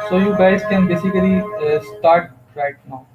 So you guys can basically start right now.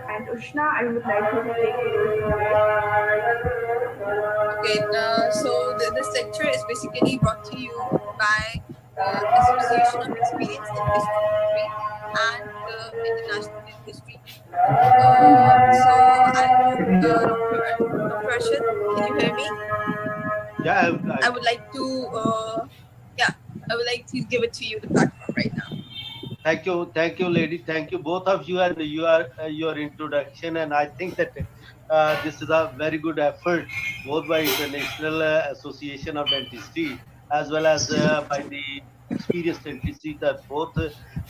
And Ushna, I would like you to take it away. Okay, so this lecture is basically brought to you by the Association of Experienced Dentistry and the International Dentistry. So I hope Dr. Arshad, can you hear me? Yeah, I would like to, I would like to give it to you the platform right now. thank you, lady. Thank you, both of you, and your introduction. And I think that this is a very good effort, both by International Association of Dentistry as well as by the Experienced Dentistry. That both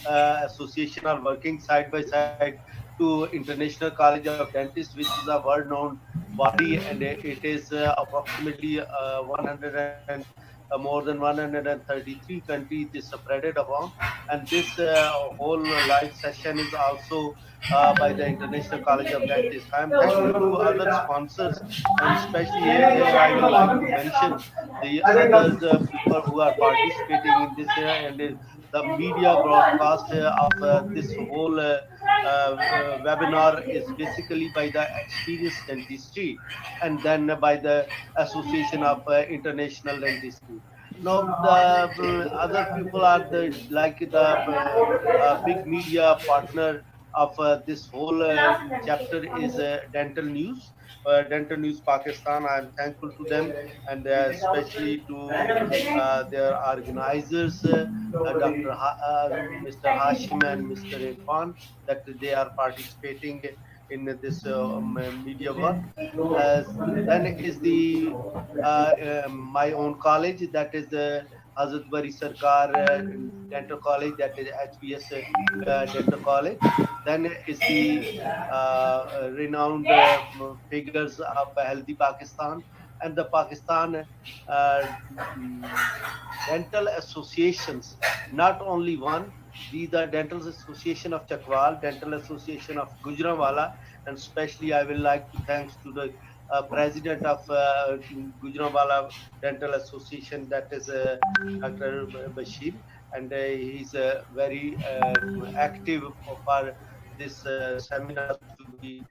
association are working side by side to International College of Dentists, which is a world-known body, and it is approximately 100 and more than 133 countries is spread upon. And this whole live session is also by the International College of Dentists. I am thankful to other sponsors, and especially here I will like to mention the other people who are participating in this and the media broadcast of this whole webinar is basically by the Experienced Dentistry and then by the Association of International Dentistry. Now the other people are the like the big media partner of this whole chapter is Dental News. Dental News Pakistan. I am thankful to them, and especially to their organizers, Mr. Hashim and Mr. Irfan, that they are participating in this media work. Then is the my own college, that is the Hazrat Bari Sarkar Dental College, that is HBS Dental College. Then is the renowned figures of Healthy Pakistan and the Pakistan dental associations, not only one. These are Dental Association of Chakwal, Dental Association of Gujranwala, and especially I will like to thanks to the president of Gujranwala Dental Association, that is Dr. Bashir, and he's very active for this seminars to be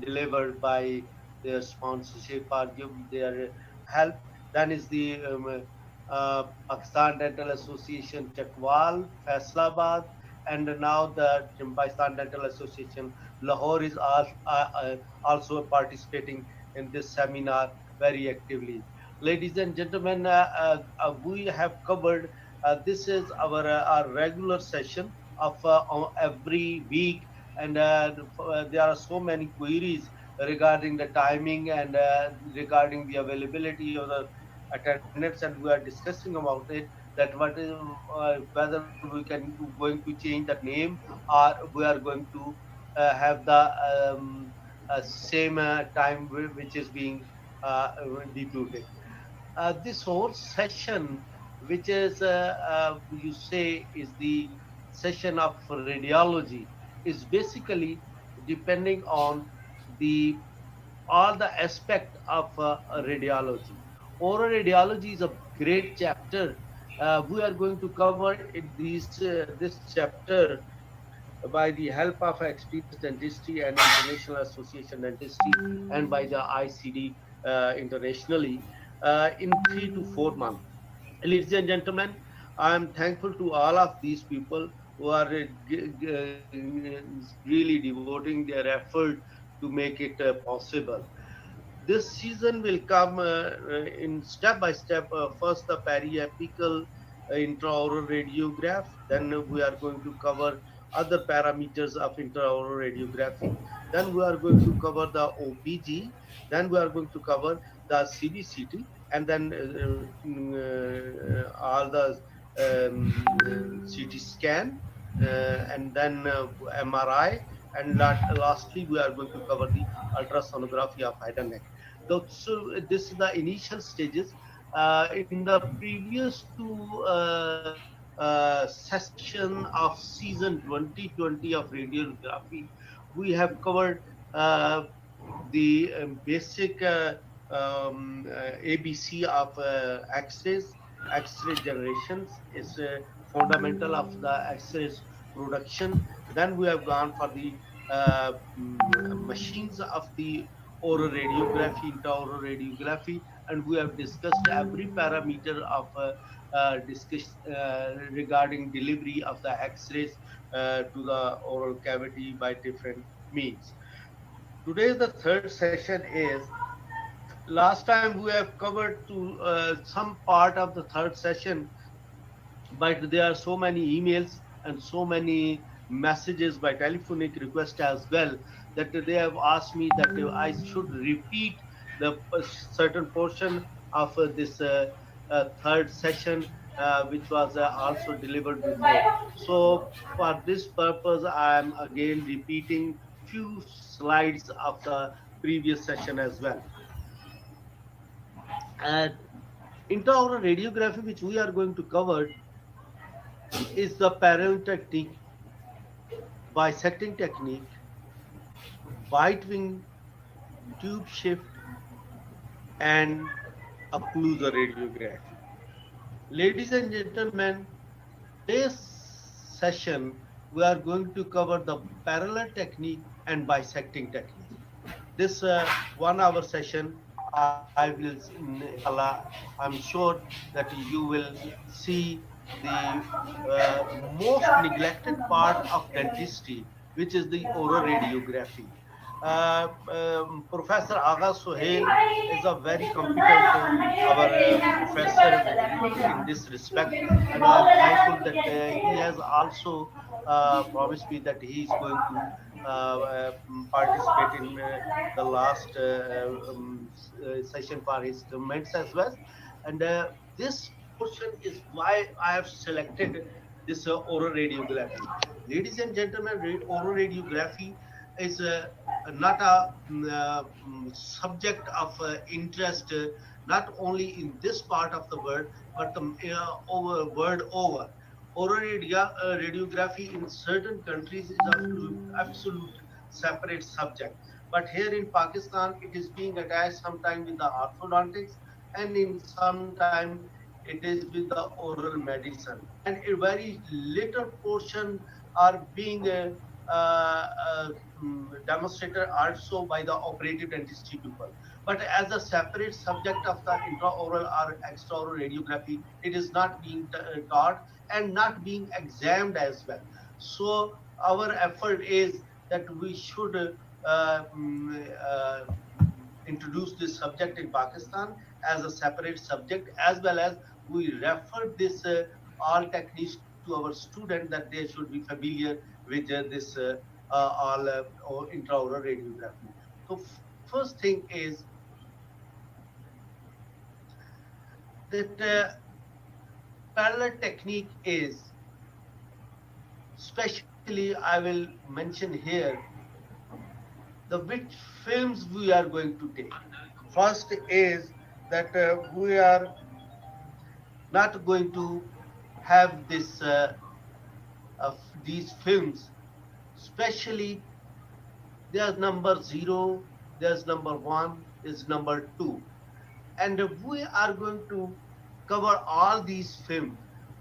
delivered by their sponsorship or give their help. Then is the Pakistan Dental Association Chakwal, Faisalabad, and now the Pakistan Dental Association Lahore is also participating in this seminar very actively. Ladies and gentlemen, we have covered, this is our regular session of every week, and there are so many queries regarding the timing and regarding the availability of the attendance, and we are discussing about it, that what is whether we can going to change the name or we are going to have the same time which is being deputed. This whole session, which is you say is the session of radiology, is basically depending on the all the aspect of radiology. Oral radiology is a great chapter. We are going to cover this chapter by the help of Experienced Dentistry and International Association Dentistry and by the ICD internationally in 3 to 4 months. Ladies and gentlemen, I am thankful to all of these people who are really devoting their effort to make it possible. This season will come in step by step. First, the periapical intraoral radiograph. Then we are going to cover other parameters of intraoral radiography. Then we are going to cover the OPG. Then we are going to cover the CBCT. and then all the CT scan, and then MRI, and lastly we are going to cover the ultrasonography of head and neck. So this is the initial stages. In the previous two session of season 2020 of radiography, we have covered the basic ABC of X-rays. X-ray generations is fundamental of the X-rays production. Then we have gone for the machines of the oral radiography, intraoral radiography, and we have discussed every parameter of regarding delivery of the X-rays to the oral cavity by different means. Today the third session is, last time we have covered to some part of the third session, but there are so many emails and so many messages by telephonic request as well, that they have asked me that I should repeat the certain portion of this third session, which was also delivered before. So for this purpose I am again repeating few slides of the previous session as well. And intraoral radiography, which we are going to cover, is the parallel technique, bisecting technique, bite wing, tube shift, and occlusal radiography. Ladies and gentlemen, today's session we are going to cover the parallel technique and bisecting technique. This 1 hour session, I will, inshallah, I'm sure that you will see the most neglected part of dentistry, which is the oral radiography. Professor Agha Sohail is a very competent our professor in this respect, and I am thankful that he has also promised me that he is going to participate in the last session for his comments as well. And this portion is why I have selected this oral radiography. Ladies and gentlemen, oral radiography is not a subject of interest, not only in this part of the world, but over world over. Oral radiography in certain countries is absolute separate subject. But here in Pakistan, it is being attached sometime with the orthodontics, and in some time it is with the oral medicine. And a very little portion are being demonstrated also by the operative dentistry people. But as a separate subject of the intraoral or extraoral radiography, it is not being taught and not being examined as well. So our effort is that we should introduce this subject in Pakistan as a separate subject, as well as we refer this all techniques to our student that they should be familiar with this all intraoral radiography. So first thing is that parallel technique is, especially I will mention here the which films we are going to take. First is that we are not going to have this of these films, especially there's number 0, there's number 1, there's number 2, and we are going to cover all these films.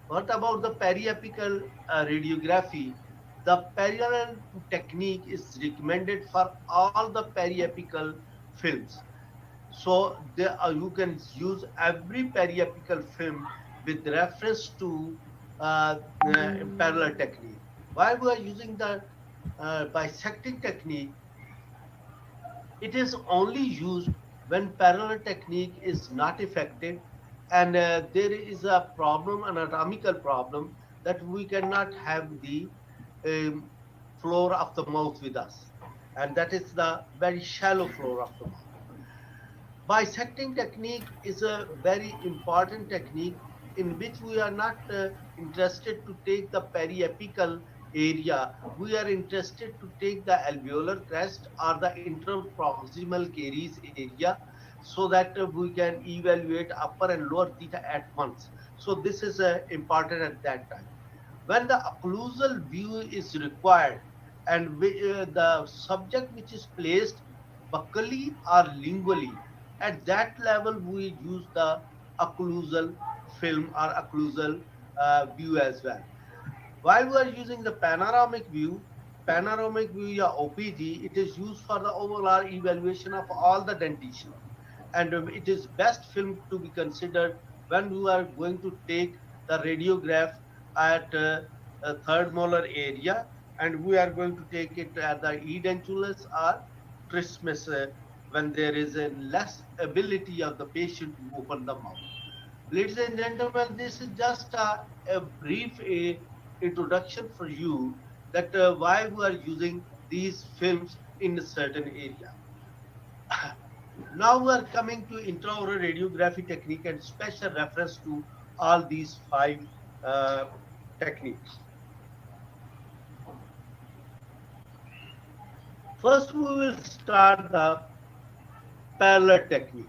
What about the periapical radiography? The parallel technique is recommended for all the periapical films. So you can use every periapical film with reference to parallel technique. Why we are using the bisecting technique? It is only used when parallel technique is not effective, and there is a problem, an anatomical problem, that we cannot have the um, floor of the mouth with us, and that is the very shallow floor of the mouth. Bisecting technique is a very important technique in which we are not interested to take the periapical area. We are interested to take the alveolar crest or the interproximal caries area so that we can evaluate upper and lower theta at once. So this is important at that time. When the occlusal view is required and the subject which is placed buccally or lingually, at that level we use the occlusal film or occlusal view as well. While we are using the panoramic view या OPG, it is used for the overall evaluation of all the dentition. And it is best film to be considered when you are going to take the radiograph at third molar area, and we are going to take it at the edentulous or trismus when there is a less ability of the patient to open the mouth. Ladies and gentlemen, this is just a brief introduction for you that why we are using these films in a certain area. Now we are coming to intraoral radiography technique and special reference to all these five uh, techniques. First, we will start the parallel technique.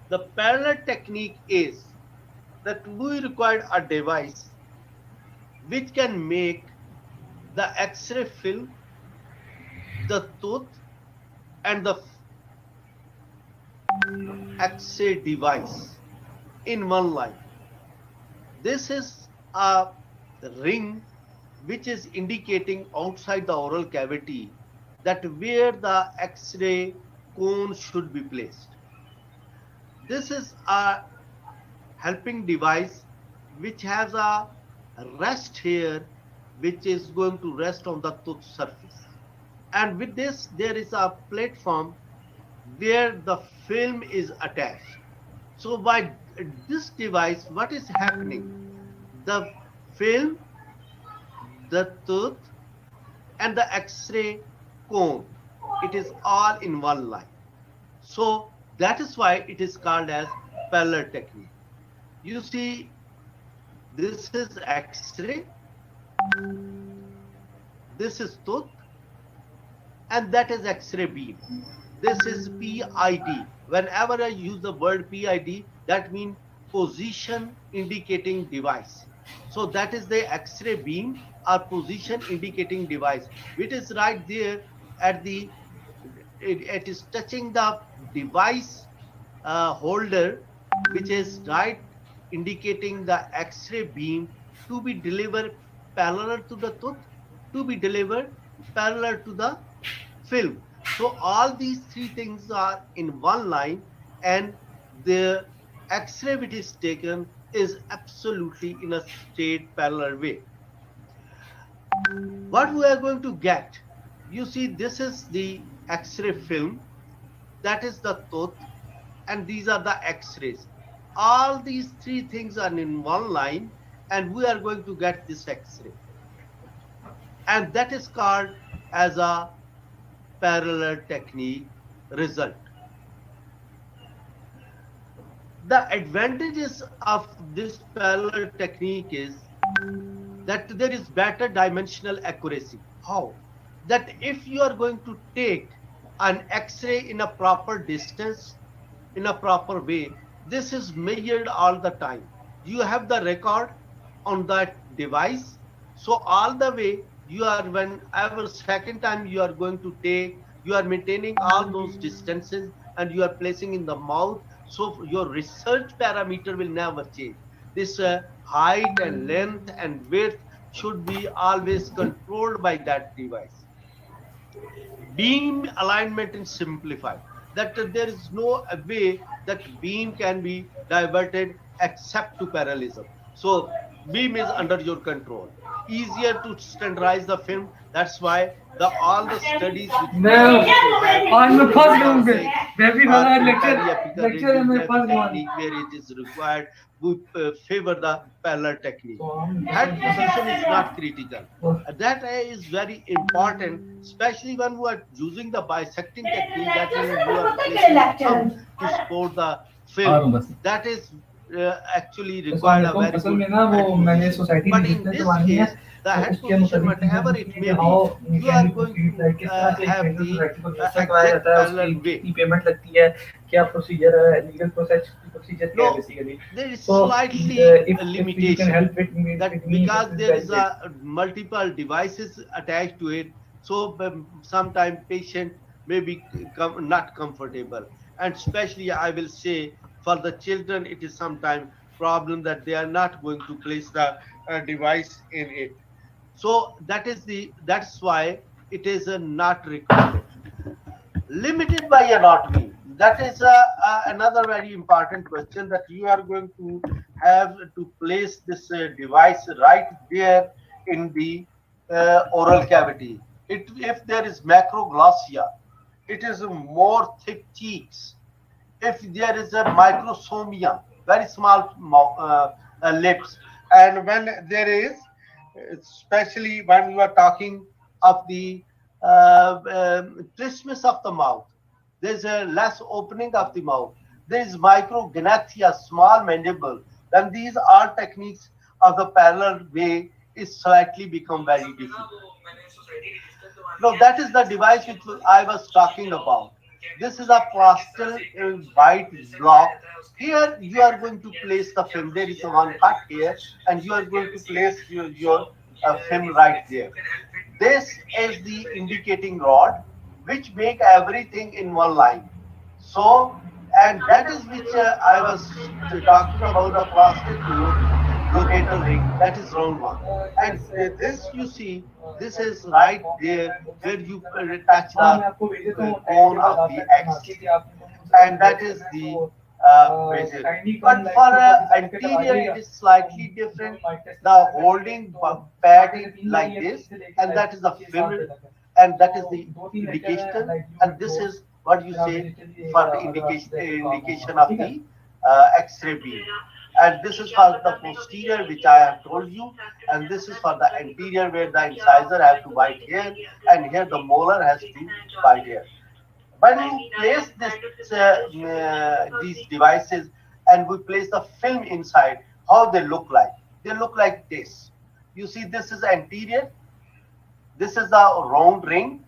The parallel technique is that we require a device which can make the X-ray film, the tooth, and the X-ray device in one line. This is a ring which is indicating outside the oral cavity that where the X-ray cone should be placed. This is a helping device which has a rest here which is going to rest on the tooth surface. And with this there is a platform where the film is attached. So by this device, what is happening? The film, the tooth, and the X-ray cone, it is all in one line. So that is why it is called as parallel technique. You see, this is X-ray, this is tooth, and that is X-ray beam. This is PID. Whenever I use the word PID, that means position indicating device. So that is the X-ray beam or position indicating device, which is right there at the, it is touching the device holder, which is right indicating the X-ray beam to be delivered parallel to the tooth, to be delivered parallel to the film. So all these three things are in one line, and the X-ray which is taken is absolutely in a straight parallel way. What we are going to get, you see, this is the X-ray film, that is the tooth, and these are the X-rays. All these three things are in one line, and we are going to get this X-ray, and that is called as a parallel technique result. The advantages of this parallel technique is that there is better dimensional accuracy. How? That if you are going to take an X-ray in a proper distance, in a proper way, this is measured all the time. You have the record on that device. So all the way you are, whenever second time you are going to take, you are maintaining all those distances and you are placing in the mouth. So your research parameter will never change. This height and length and width should be always controlled by that device. Beam alignment is simplified. That there is no way that beam can be diverted except to parallelism. So beam is under your control. easier to standardize the film. That's why the all the studies which मैं people have, आज मैं they फंस are गया saying मैं भी for वाला periapical lecture है मैं radiography फंस गया technique where it is required, we favor the parallel technique. तो हम Head position is not critical. तो That is very important, especially when you are using the bisecting technique, that means you are placing the thumb to support the आ रहा film. हूँ बस That is actually अस्सलाम required a वालेकुम very असल good में ना वो head मैंने position. सोसाइटी But में in जितने this करवानी है case, the तो head उसके position, मुताबिक चीजें whatever it पूछनी है कि may how be, we you can are be going proceed like to किस तरह से एक have मेजर the सोसाइटी को किस तरह करवाया exact जाता है उसकी parallel way. कितनी पेमेंट लगती है क्या प्रोसीजर है लीगल प्रोसीजर क्या है No, basically there is so slightly a if you can limitation help it that with me because this is there very is great a multiple devices attached to it, so sometimes patient may be not comfortable, and especially I will say for the children it is sometimes problem that they are not going to place the device in it. So that's why it is not recommended. Limited by a not mean, that is another very important question, that you are going to have to place this device right there in the oral cavity. If there is macroglossia, it is more thick cheeks. If there is a microsomia, very small lips, and when there is, especially when you are talking of the trismus of the mouth, there is a less opening of the mouth. There is micrognathia, small mandible. Then these are techniques of the parallel way is slightly become very difficult. No, that is the device which I was talking about. This is a plaster white block. Here you are going to place the film. There is one cut here, and you are going to place your film right there. This is the indicating rod, which make everything in one line. So, and that is which I was talking about the plastic locator ring. That is round one. And this you see, this is right there where you touch हाँ the मैं आपको भेज देता हूँ cone of the X, कि आप मुझे and that is the basic. Kindly come But like for के ऊपर डिजाइन पे करवा anterior, देगा it is slightly different. The holding pad is like this, and that is the film, and that is the indication, and this is what you say for the indication of the X-ray beam. And this is for the posterior, which I have told you, and this is for the anterior, where the incisor has to bite here, and here the molar has to bite here. When you place these devices and we place the film inside, how they look like? They look like this. You see, this is anterior. This is the round ring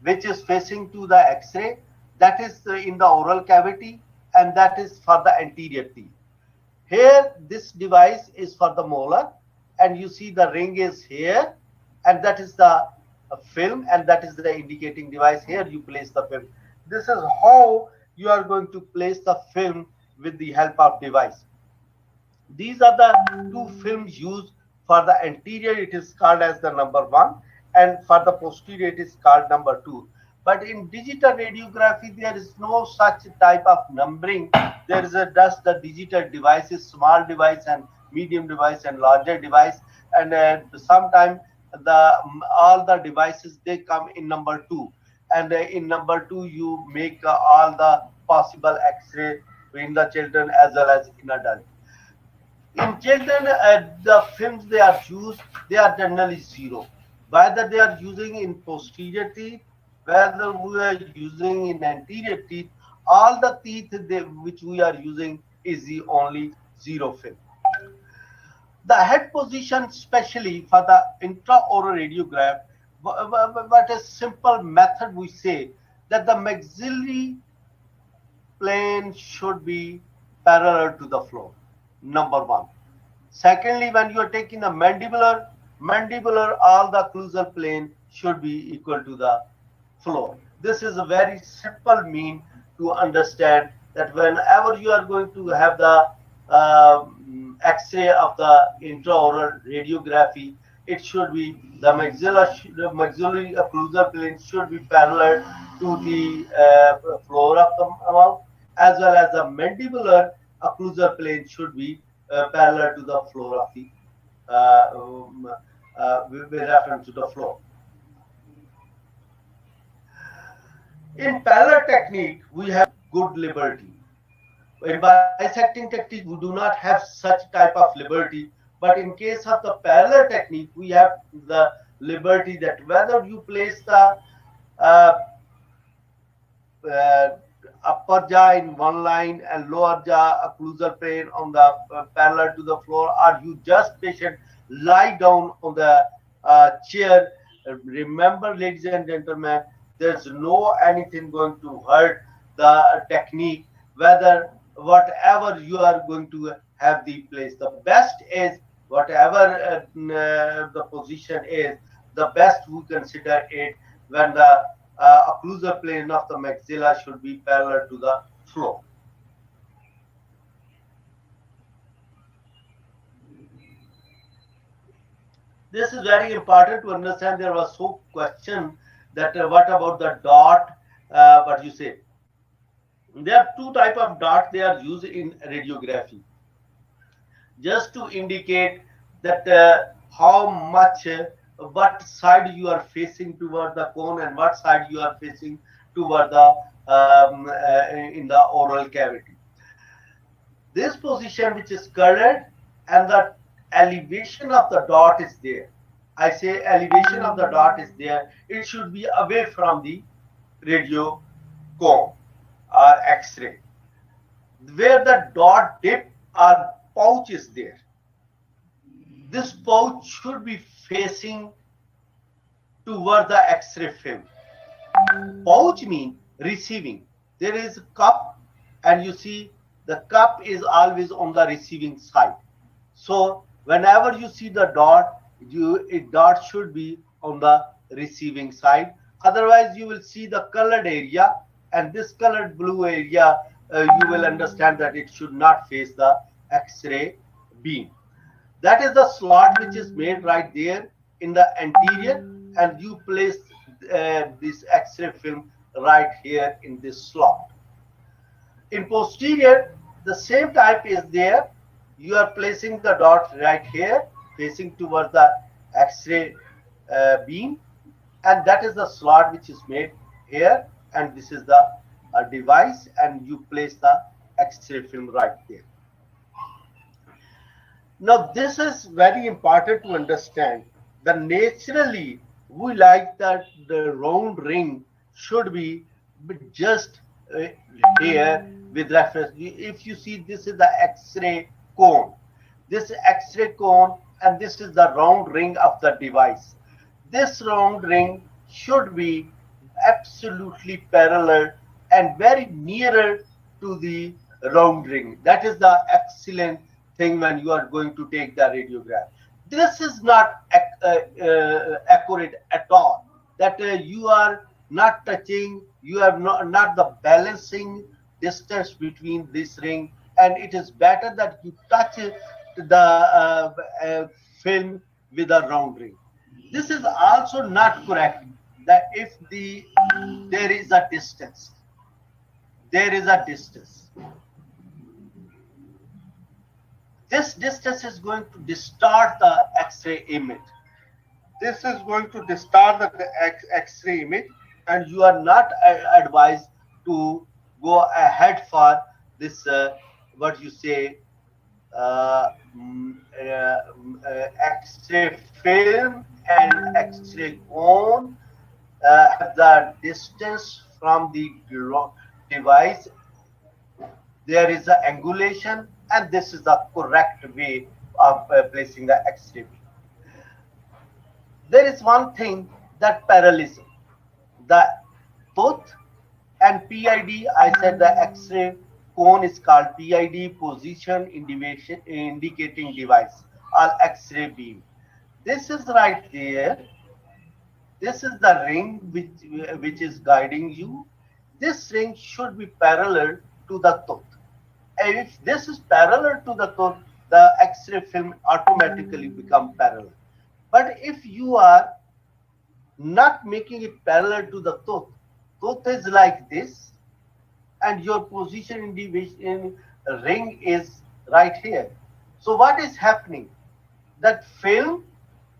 which is facing to the X-ray. That is in the oral cavity, and that is for the anterior teeth. Here, this device is for the molar, and you see the ring is here, and that is the film, and that is the indicating device. Here, you place the film. This is how you are going to place the film with the help of device. These are the two films used. For the anterior, it is called as the number one, and for the posterior, it is called number two. But in digital radiography, there is no such type of numbering. There is just the digital devices, small device and medium device and larger device. And sometimes all the devices, they come in number two. And in number two, you make all the possible X-ray in the children as well as in adult. In children, the films they are used, they are generally zero. Whether they are using in posterior teeth, whether we are using in anterior teeth, all the teeth which we are using is the only zero film. The head position, especially for the intraoral radiograph, what a simple method we say that the maxillary plane should be parallel to the floor. Number one. Secondly, when you are taking the mandibular, all the occlusal plane should be equal to the floor. This is a very simple mean to understand that whenever you are going to have the X-ray of the intraoral radiography, it should be the maxillary occlusal plane should be parallel to the floor of the mouth, as well as the mandibular occlusal plane should be parallel to the floor of the uh, um, with reference to the floor. In parallel technique, we have good liberty. In bisecting technique, we do not have such type of liberty. But in case of the parallel technique, we have the liberty that whether you place the uh, uh, upper jaw in one line and lower jaw occlusal plane on the parallel to the floor, or you just patient lie down on the chair. Remember, ladies and gentlemen, there's no anything going to hurt the technique, whether whatever you are going to have the place. The best is whatever the position is, the best we consider it when the occlusal plane of the maxilla should be parallel to the floor. This is very important to understand. There was so question that what about the dot? What you say? There are two type of dot they are used in radiography, just to indicate that how much, what side you are facing toward the cone and what side you are facing toward the in the oral cavity. This position which is colored and the elevation of the dot is there. I say elevation of the dot is there. It should be away from the radio cone or X-ray. Where the dot dip or pouch is there, this pouch should be facing toward the X-ray film. Pouch means receiving. There is a cup, and you see the cup is always on the receiving side. So whenever you see the dot, dot should be on the receiving side. Otherwise, you will see the colored area, and this colored blue area, you will understand that it should not face the X-ray beam. That is the slot which is made right there in the anterior, and you place this X-ray film right here in this slot. In posterior, the same type is there. You are placing the dot right here, facing towards the X-ray beam, and that is the slot which is made here, and this is the device, and you place the X-ray film right there. Now, this is very important to understand that naturally we like that the round ring should be just here with reference. If you see, this is the X-ray cone. This X-ray cone, and this is the round ring of the device. This round ring should be absolutely parallel and very nearer to the round ring. That is the excellent thing when you are going to take the radiograph. This is not accurate at all. That you are not touching, you have not the balancing distance between this ring, and it is better that you touch the film with a round ring. This is also not correct. That if there is a distance, there is a distance. This distance is going to distort the X-ray image. This is going to distort the X-ray image, and you are not advised to go ahead for this, what you say, X-ray film and X-ray cone have the distance from the device. There is an angulation, and this is the correct way of placing the X-ray. There is one thing, that parallelism. The tooth and PID, I said the X-ray cone is called PID, position indicating device, or X-ray beam. This is right there. This is the ring which is guiding you. This ring should be parallel to the tooth. And if this is parallel to the tooth, the X-ray film automatically become parallel. But if you are not making it parallel to the tooth, tooth is like this, and your position in ring is right here. So what is happening? That film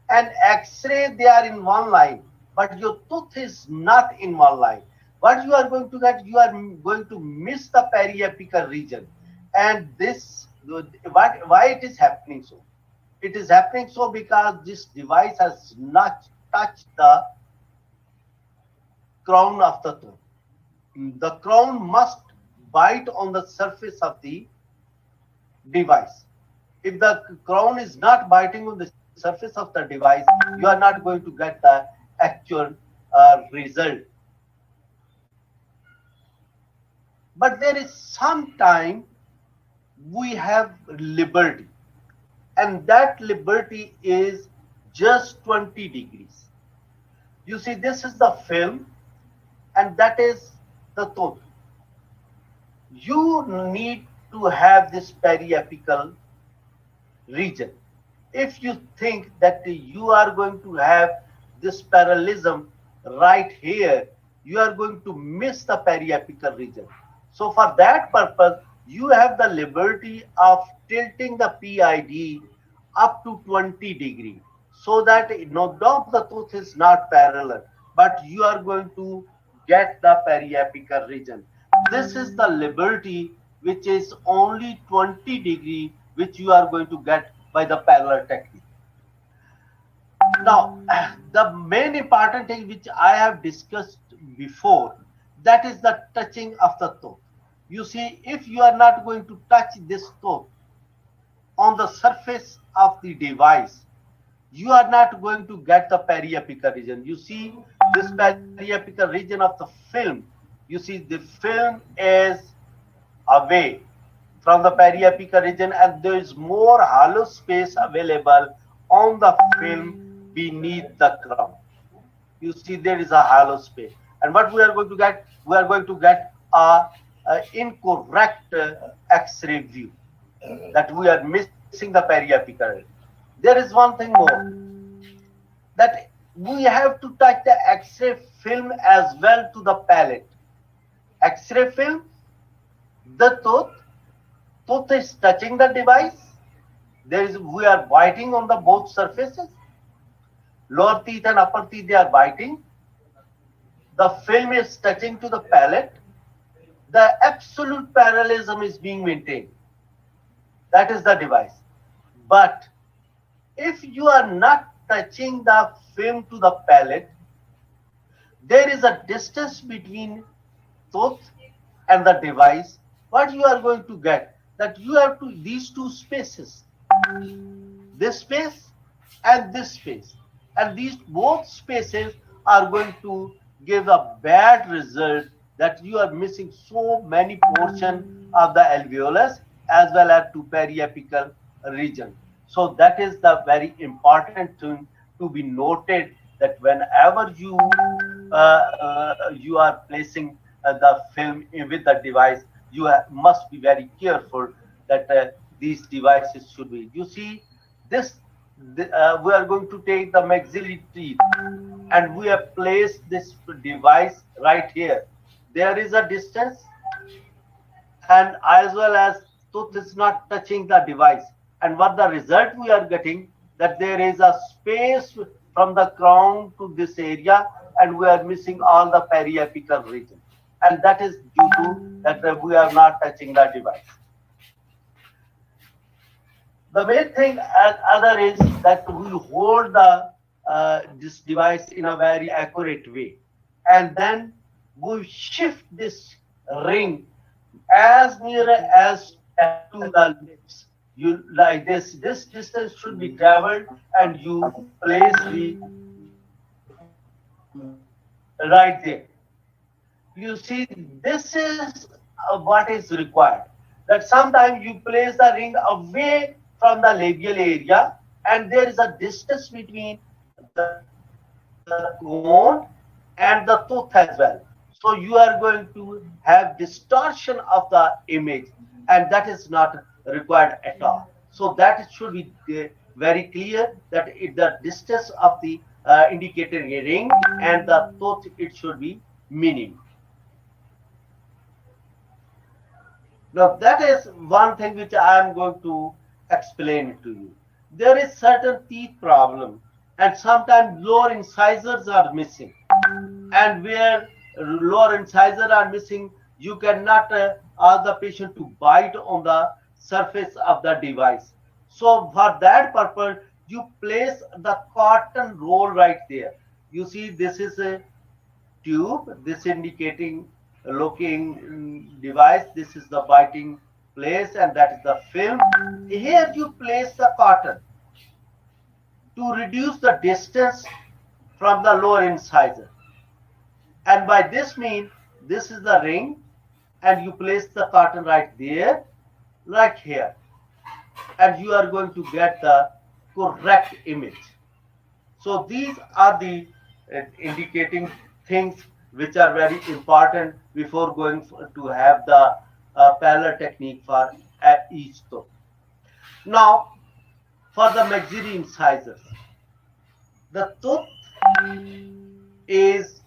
and X-ray they are in one line, but your tooth is not in one line. What you are going to get, you are going to miss the periapical region, and this why it is happening so? It is happening so because this device has not touched the crown of the tooth. The crown must bite on the surface of the device. If the crown is not biting on the surface of the device, you are not going to get the actual result. But there is some time we have liberty, and that liberty is just 20 degrees. You see, this is the film, and that is the tooth. You need to have this periapical region. If you think that you are going to have this parallelism right here, you are going to miss the periapical region. So for that purpose, you have the liberty of tilting the PID up to 20 degree, so that no doubt the tooth is not parallel, but you are going to get the periapical region. This is the liberty which is only 20 degree, which you are going to get by the parallel technique. Now, the main important thing which I have discussed before, that is the touching of the tooth. You see, if you are not going to touch this tooth on the surface of the device, you are not going to get the periapical region. You see, this periapical region of the film, you see the film is away from the periapical region, and there is more hollow space available on the film beneath the crown. You see, there is a hollow space, and what we are going to get, we are going to get a incorrect X-ray view, that we are missing the periapical region. There is one thing more, that we have to touch the X-ray film as well to the palate. X-ray film, the tooth is touching the device. We are biting on the both surfaces. Lower teeth and upper teeth, they are biting. The film is touching to the palate. The absolute parallelism is being maintained. That is the device. But if you are not touching the film to the palate, there is a distance between tooth and the device. What you are going to get, that you have to these two spaces, this space and this space, and these both spaces are going to give a bad result, that you are missing so many portion of the alveolus as well as to periapical region. So that is the very important thing to be noted, that whenever you are placing the film with the device, you must be very careful that these devices should be. You see, we are going to take the maxillary teeth, and we have placed this device right here. There is a distance, and as well as tooth is not touching the device. And what the result we are getting, that there is a space from the crown to this area, and we are missing all the periapical region. And that is due to that we are not touching the device. The main thing other is that we hold the this device in a very accurate way, and then we shift this ring as near as to the lips. You like this distance should be traveled, and you place the right there. You see, this is what is required, that sometimes you place the ring away from the labial area, and there is a distance between the cone and the tooth as well. So you are going to have distortion of the image, and that is not required at all. So that should be very clear, that the distance of the indicator ring and the tooth, it should be minimum. Now that is one thing which I am going to explain to you. There is certain teeth problem and sometimes lower incisors are missing. And where lower incisors are missing, you cannot ask the patient to bite on the surface of the device. So for that purpose, you place the cotton roll right there. You see, this is a tube, this indicating looking device, this is the biting place, and that is the film. Here you place the cotton to reduce the distance from the lower incisor. And by this mean, this is the ring, and you place the cotton right there, right here, and you are going to get the correct image. So these are the indicating things which are very important before going to have the parallel technique for each tooth. Now, for the maxillary incisors, the tooth is,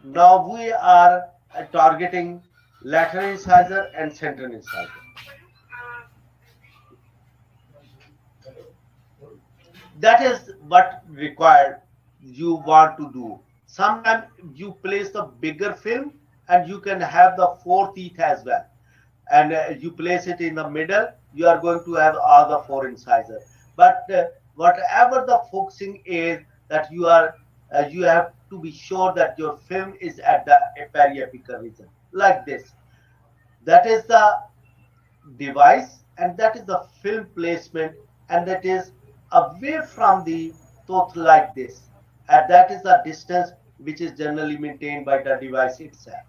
now we are targeting lateral incisor and central incisor. That is what required you want to do. Sometimes you place the bigger film and you can have the four teeth as well, and you place it in the middle, you are going to have all the four incisors. But whatever the focusing is, that you have to be sure that your film is at the periapical region like this. That is the device, and that is the film placement, and that is away from the tooth like this, and that is the distance which is generally maintained by the device itself.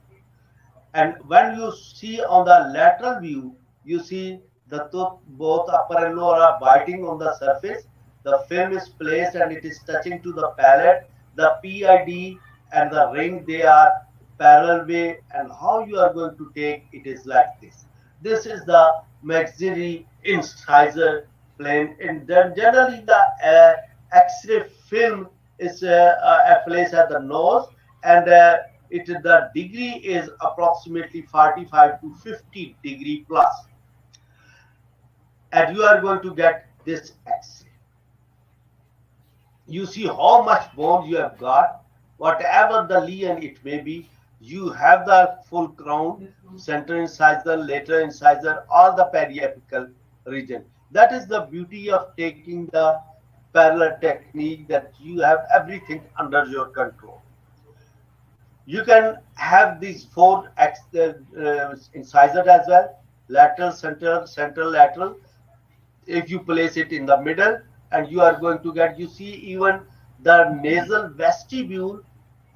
And when you see on the lateral view, you see the tooth, both upper and lower, are biting on the surface. The film is placed and it is touching to the palate. The PID and the ring, they are parallel way, and how you are going to take it is like this. This is the maxillary incisor plane. And then generally the X-ray film is placed at the nose, and the degree is approximately 45 to 50 degree plus, and you are going to get this X-ray. You see how much bone you have got, whatever the lesion it may be. You have the full crown, center incisor, lateral incisor, all the periapical region. That is the beauty of taking the parallel technique, that you have everything under your control. You can have these four incisors as well: lateral, central, lateral. If you place it in the middle, and you are going to get, you see, even the nasal vestibule,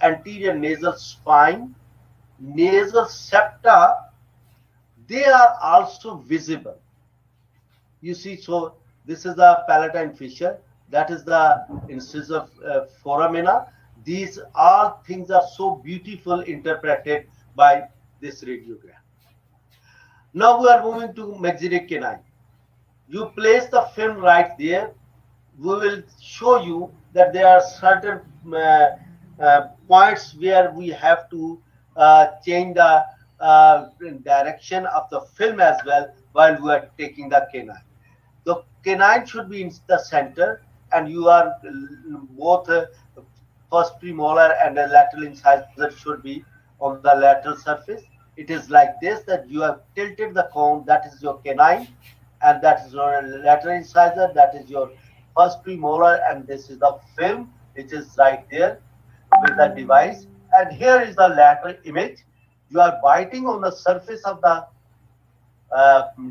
anterior nasal spine, nasal septa, they are also visible. You see, so this is the palatine fissure, that is the incisor foramina. These all things are so beautiful interpreted by this radiogram. Now we are moving to maxillary canine. You place the film right there. We will show you that there are certain points where we have to change the direction of the film as well while we are taking the canine. The canine should be in the center, and you are both first premolar and the lateral incisor should be on the lateral surface. It is like this, that you have tilted the cone, that is your canine, and that is your lateral incisor, that is your first premolar, and this is the film which is right there with the device. And here is the lateral image. You are biting on the surface of the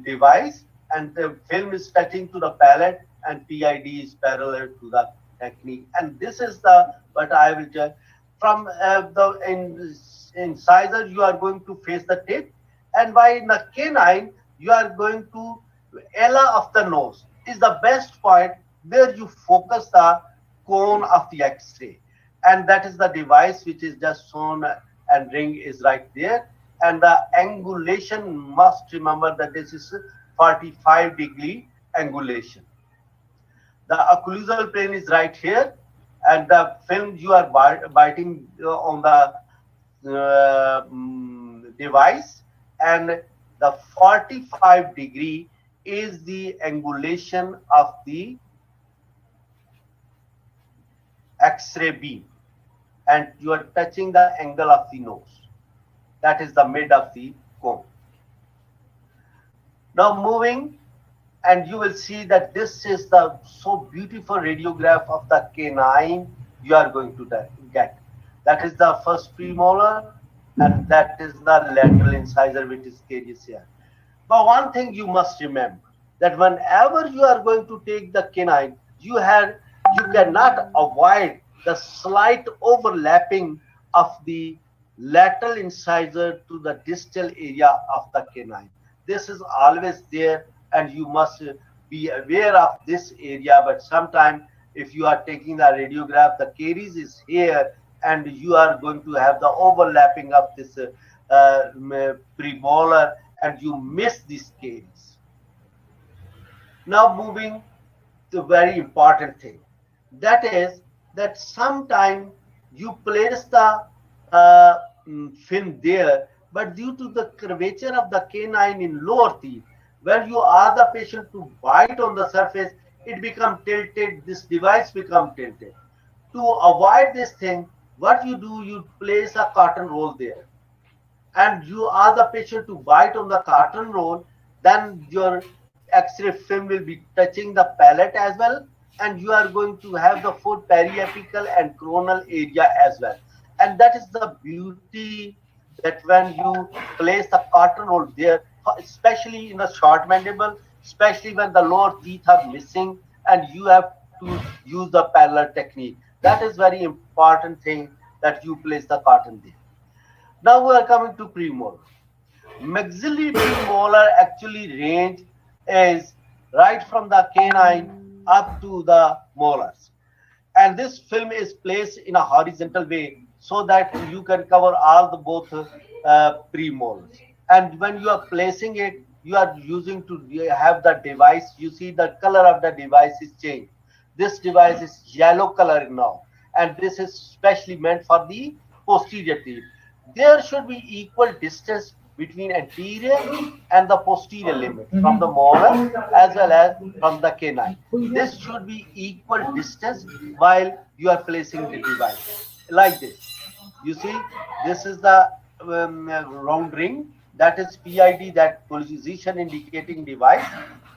device, and the film is touching to the palate, and PID is parallel to the technique. And this is the what I will tell. From the incisor, you are going to face the tip, and by the canine, you are going to ala of the nose is the best point where you focus the cone of the X-ray, and that is the device which is just shown, and ring is right there. And the angulation, must remember that this is 45-degree angulation. The occlusal plane is right here, and the film you are biting on the device, and the 45-degree is the angulation of the X-ray beam, and you are touching the angle of the nose. That is the mid of the cone. Now moving, and you will see that this is the so beautiful radiograph of the canine you are going to get. That is the first premolar, and that is the lateral incisor which is caries here. But one thing you must remember, that whenever you are going to take the canine, you cannot avoid the slight overlapping of the lateral incisor to the distal area of the canine. This is always there, and you must be aware of this area. But sometimes if you are taking the radiograph, the caries is here, and you are going to have the overlapping of this premolar, and you miss these caries. Now moving to very important thing, that is that sometime you place the fin there, but due to the curvature of the canine in lower teeth, when you ask the patient to bite on the surface, it become tilted, this device become tilted. To avoid this thing, what you do, you place a cotton roll there, and you ask the patient to bite on the cotton roll, then your X-ray film will be touching the palate as well, and you are going to have the full periapical and coronal area as well. And that is the beauty, that when you place the cotton roll there, especially in the short mandible, especially when the lower teeth are missing, and you have to use the parallel technique. That is very important thing, that you place the cotton there. Now we are coming to premolar. Maxillary premolar actually range is right from the canine up to the molars, and this film is placed in a horizontal way so that you can cover all the both premolars. And when you are placing it, you are using to have the device. You see the color of the device is changed. This device is yellow color now, and this is specially meant for the posterior teeth. There should be equal distance between anterior and the posterior limit from the molar as well as from the canine. This should be equal distance while you are placing the device like this. You see, this is the round ring, that is PID, that position indicating device.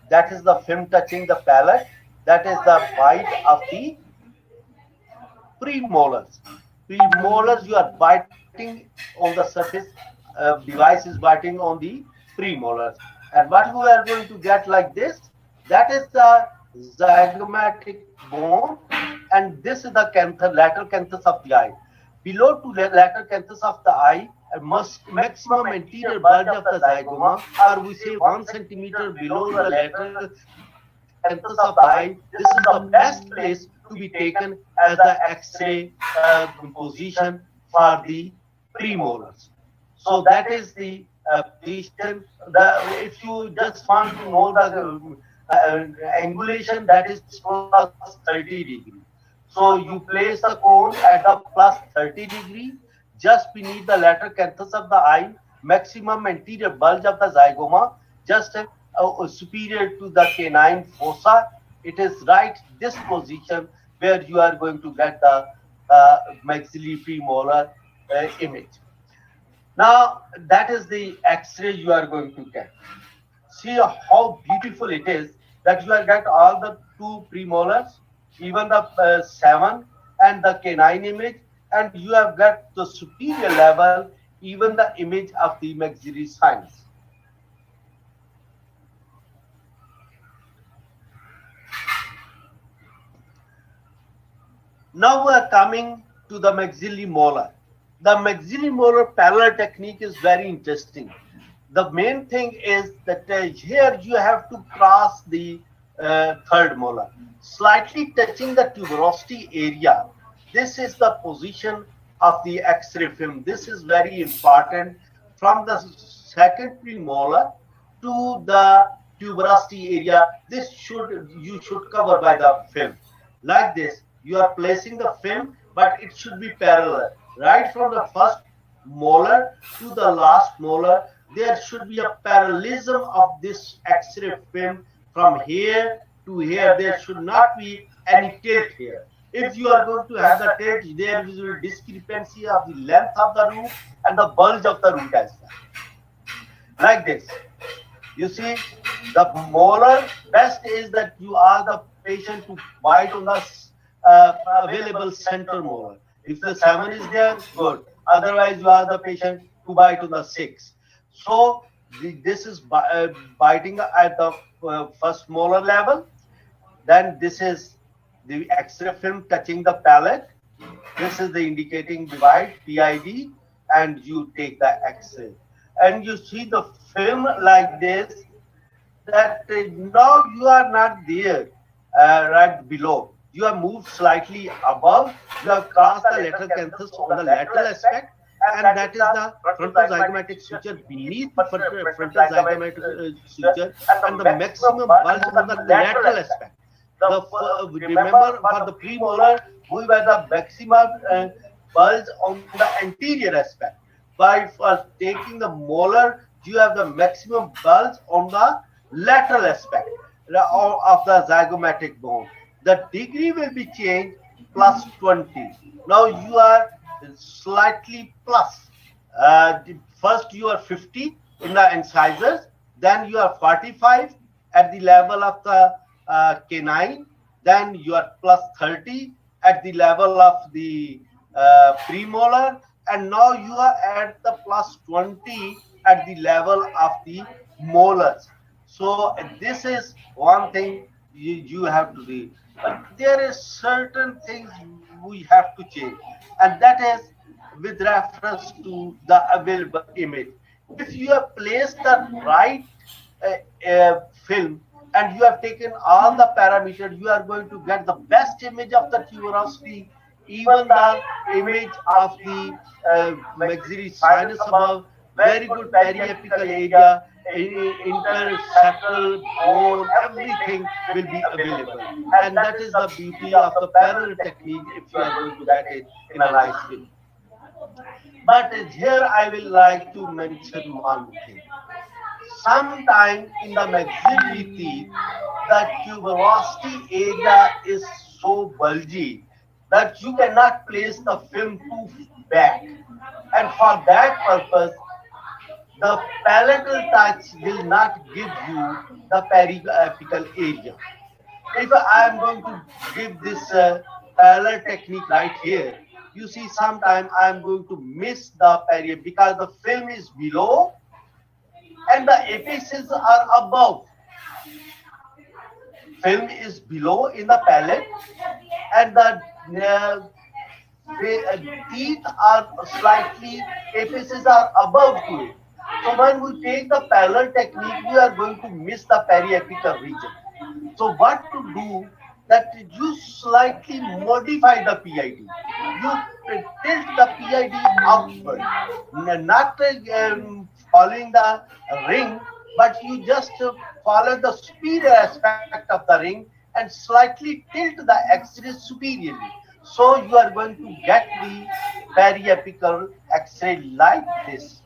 That is the film touching the palate. That is the bite of the premolars. Premolars, you are biting on the surface. Device is biting on the premolars. And what we are going to get like this, that is the zygomatic bone, and this is the lateral canthus of the eye. Below to the lateral canthus of the eye, a maximum anterior bulge of the zygoma, or we say 1 centimeter below the lateral canthus of the eye. This is the best place to be taken as the X-ray position for the premolars. So that is the position. If you just want to know the angulation, that is plus 30 degree. So you place the cone at the plus 30 degree, just beneath the lateral canthus of the eye, maximum anterior bulge of the zygoma, just superior to the canine fossa. It is right this position where you are going to get the maxillary premolar image. Now that is the X-ray you are going to get. See how beautiful it is, that you have got all the 2 premolars, even the 7 and the canine image, and you have got the superior level, even the image of the maxillary sinus. Now we are coming to the maxillary molar. The maxillary molar parallel technique is very interesting. The main thing is that here you have to cross the third molar, slightly touching the tuberosity area. This is the position of the X-ray film. This is very important, from the second premolar to the tuberosity area. This you should cover by the film like this. You are placing the film, but it should be parallel, right from the first molar to the last molar. There should be a parallelism of this X-ray film from here to here. There should not be any tilt here. If you are going to have the tilt, there is a discrepancy of the length of the root and the bulge of the root as well. Like this. You see, the molar best is that you are the patient to bite on the available center molar. If the 7 is there, good. Otherwise, you are the patient to bite on the 6. So, this is biting at the first molar level. Then this is the X-ray film touching the palate. This is the indicating divide, PID, and you take the X-ray. And you see the film like this, that now you are not there right below. You have moved slightly above. You have crossed the lateral canthus on the lateral aspect, and that is the frontal zygomatic suture beneath the frontal zygomatic suture, and the maximum bulge on the lateral aspect. Remember for the premolar, we were the maximum bulge on the anterior aspect. By for taking the molar, you have the maximum bulge on the lateral aspect of the zygomatic bone. The degree will be changed plus 20. Now you are slightly plus. First you are 50 in the incisors, then you are 45 at the level of the canine, then you are plus 30 at the level of the premolar, and now you are at the plus 20 at the level of the molars. So this is one thing you have to do. But there is certain things we have to change, and that is with reference to the available image. If you have placed the right film and you have taken all the parameters, you are going to get the best image of the tuberosity, even the image of the maxillary sinus above, very good periapical area, interseptal bone, everything will be available. And that is the beauty of the parallel technique if you are going to get it in a nice way. But here I will like to mention one thing. Sometime in the maxillary teeth, the tuberosity area is so bulgy that you cannot place the film too back. And for that purpose, the palatal touch will not give you the periapical area. If I am going to give this parallel technique right here, you see sometime I am going to miss the periapical because the film is below and the apices are above. Film is below in the palate and the teeth are slightly, apices are above to it. So when we take the parallel technique, we are going to miss the periapical region. So what to do, that you slightly modify the PID. You tilt the PID outward, not following the ring, but you just follow the superior aspect of the ring and slightly tilt the X-ray superiorly. So you are going to get the periapical X-ray like this,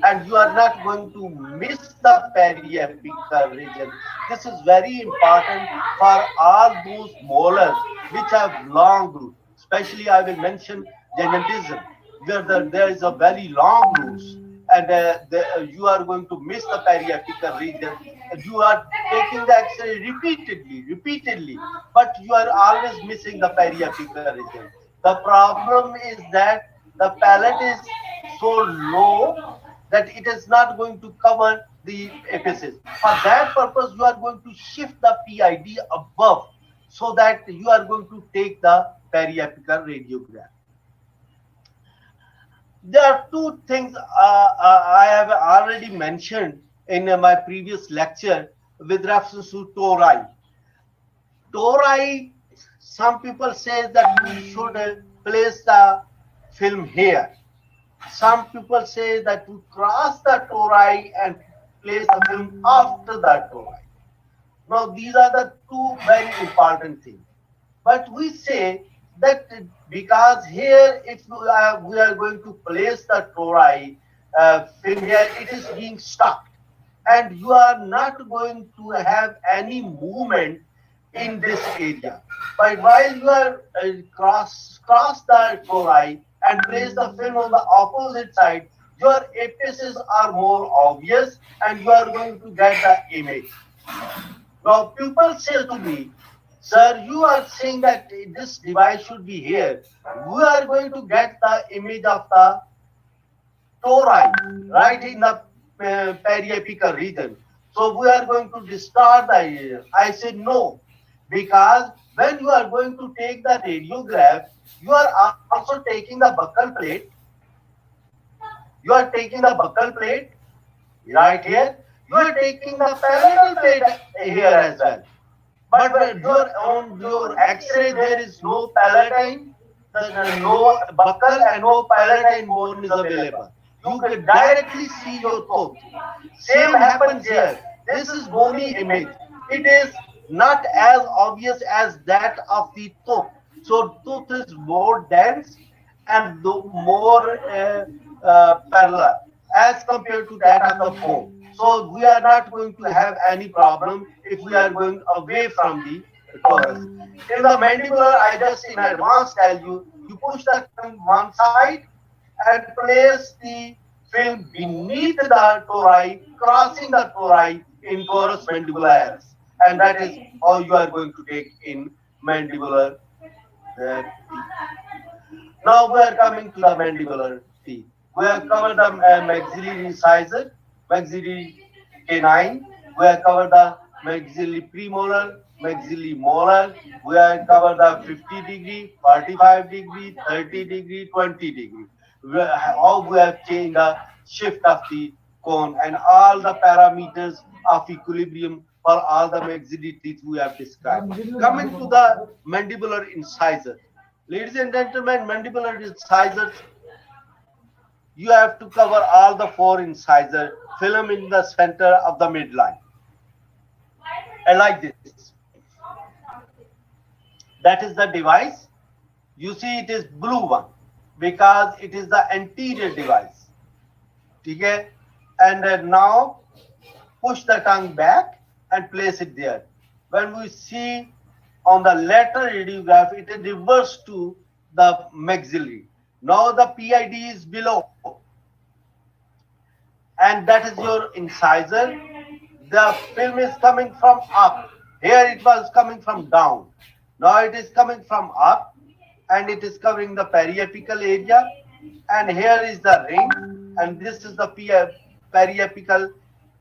and you are not going to miss the periapical region. This is very important for all those molars which have long roots. Especially I will mention genetism, where there is a very long roots, and you are going to miss the periapical region. You are taking the X-ray repeatedly, but you are always missing the periapical region. The problem is that the palate is so low that it is not going to cover the apices. For that purpose, you are going to shift the PID above so that you are going to take the periapical radiogram. There are two things I have already mentioned in my previous lecture with reference to tori. Tori, some people say that we should place the film here. Some people say that we cross the tori and place the film after the tori. Now, these are the two very important things. But we say that because here, if we are going to place the tori film here, it is being stuck, and you are not going to have any movement in this area. But while you are cross the tori and place the film on the opposite side, your apices are more obvious and you are going to get the image. Now people say to me, sir, you are saying that this device should be here. We are going to get the image of the tori right in the periapical region. So we are going to distort the area. I said no, because when you are going to take the radiograph, you are also taking the buccal plate. You are taking the buccal plate right here. You are taking the palatal plate here as well. But when your on your X-ray there is no palatine, no buccal and no palatine bone is available. You can directly see your tooth. Same happens here. This is bony image. It is not as obvious as that of the tooth. So tooth is more dense and more parallel as compared to that of the bone. So we are not going to have any problem if we are going away from the torus. In the mandibular, I just in advance tell you, you push the tongue one side and place the film beneath the tori, crossing the tori in torus mandibularis. And that is how you are going to take in mandibular teeth. Now we are coming to the mandibular teeth. We have covered the maxillary incisor, maxillary canine. We have covered the maxillary premolar, maxillary molar. We have covered the 50-degree, 45-degree, 30-degree, 20-degree. How we have changed the shift of the cone and all the parameters of equilibrium for all the maxillary teeth we have described. Coming to the mandibular incisor. Ladies and gentlemen, mandibular incisors, you have to cover all the four incisor, film in the center of the midline. And like this. That is the device. You see it is blue one because it is the anterior device. Okay? And now push the tongue back and place it there. When we see on the lateral radiograph, it is reversed to the maxillary. Now the PID is below. And that is your incisor. The film is coming from up. Here it was coming from down. Now it is coming from up and it is covering the periapical area. And here is the ring. And this is the periapical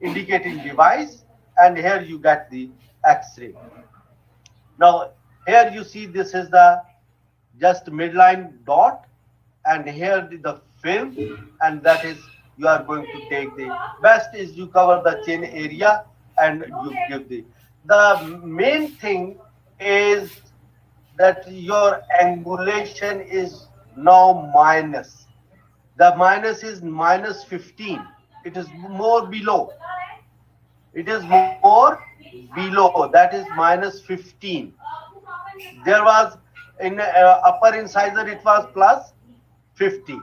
indicating device. And here you get the X-ray. Now here you see this is the just midline dot. And here the film. And that is you are going to take the best is you cover the chin area and you give the main thing is that your angulation is now minus. The minus is minus 15. It is more below. It is more below. That is minus 15. There was in upper incisor it was plus 50.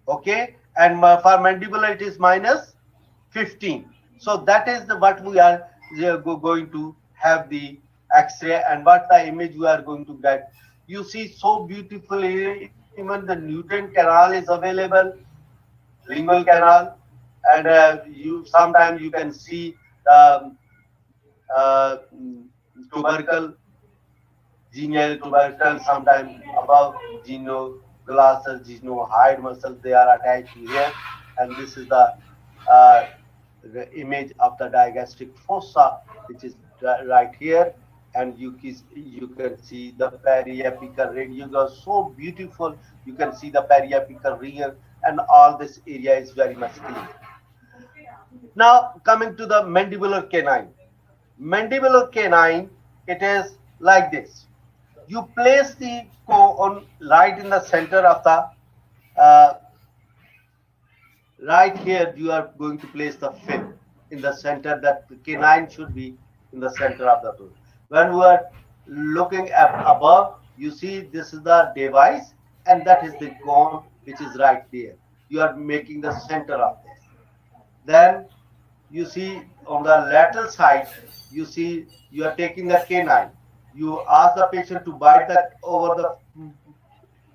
Okay. And for mandibular it is minus 15. So that is what we are going to have the X-ray and what the image we are going to get. You see so beautifully, even the Newton canal is available, lingual canal, and you sometimes you can see the tubercle, genial tubercle, sometimes above geno glossus, genohyoid muscles, they are attached here, and this is the image of the digastric fossa, which is right here, and you can see the periapical radiograph, so beautiful. You can see the periapical region, and all this area is very much clear. Now coming to the mandibular canine. Mandibular canine, it is like this. You place the cone right in the center of the right here. You are going to place the fin in the center. That the canine should be in the center of the tooth. When we are looking at above, you see this is the device, and that is the cone which is right there. You are making the center of this. Then you see on the lateral side, you see you are taking the canine. You ask the patient to bite the over the,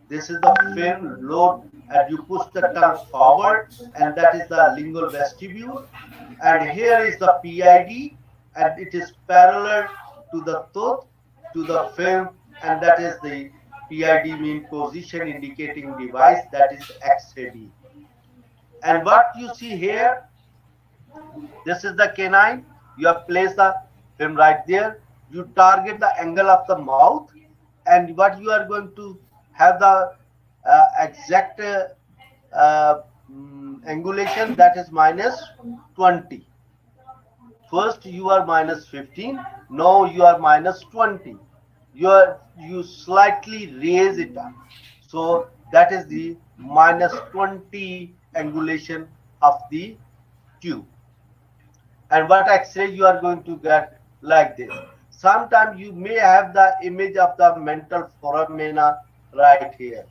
this is the film load, and you push the tongue forward, and that is the lingual vestibule. And here is the PID, and it is parallel to the tooth, to the film, and that is the PID mean position indicating device, that is X-ray beam. And what you see here, this is the canine. You have placed the film right there. You target the angle of the mouth, and what you are going to have the exact angulation, that is minus 20. First you are minus 15. Now you are minus 20. You slightly raise it up. So that is the minus 20 angulation of the tube. And what X-ray you are going to get like this. Sometimes you may have the image of the mental foramina right here.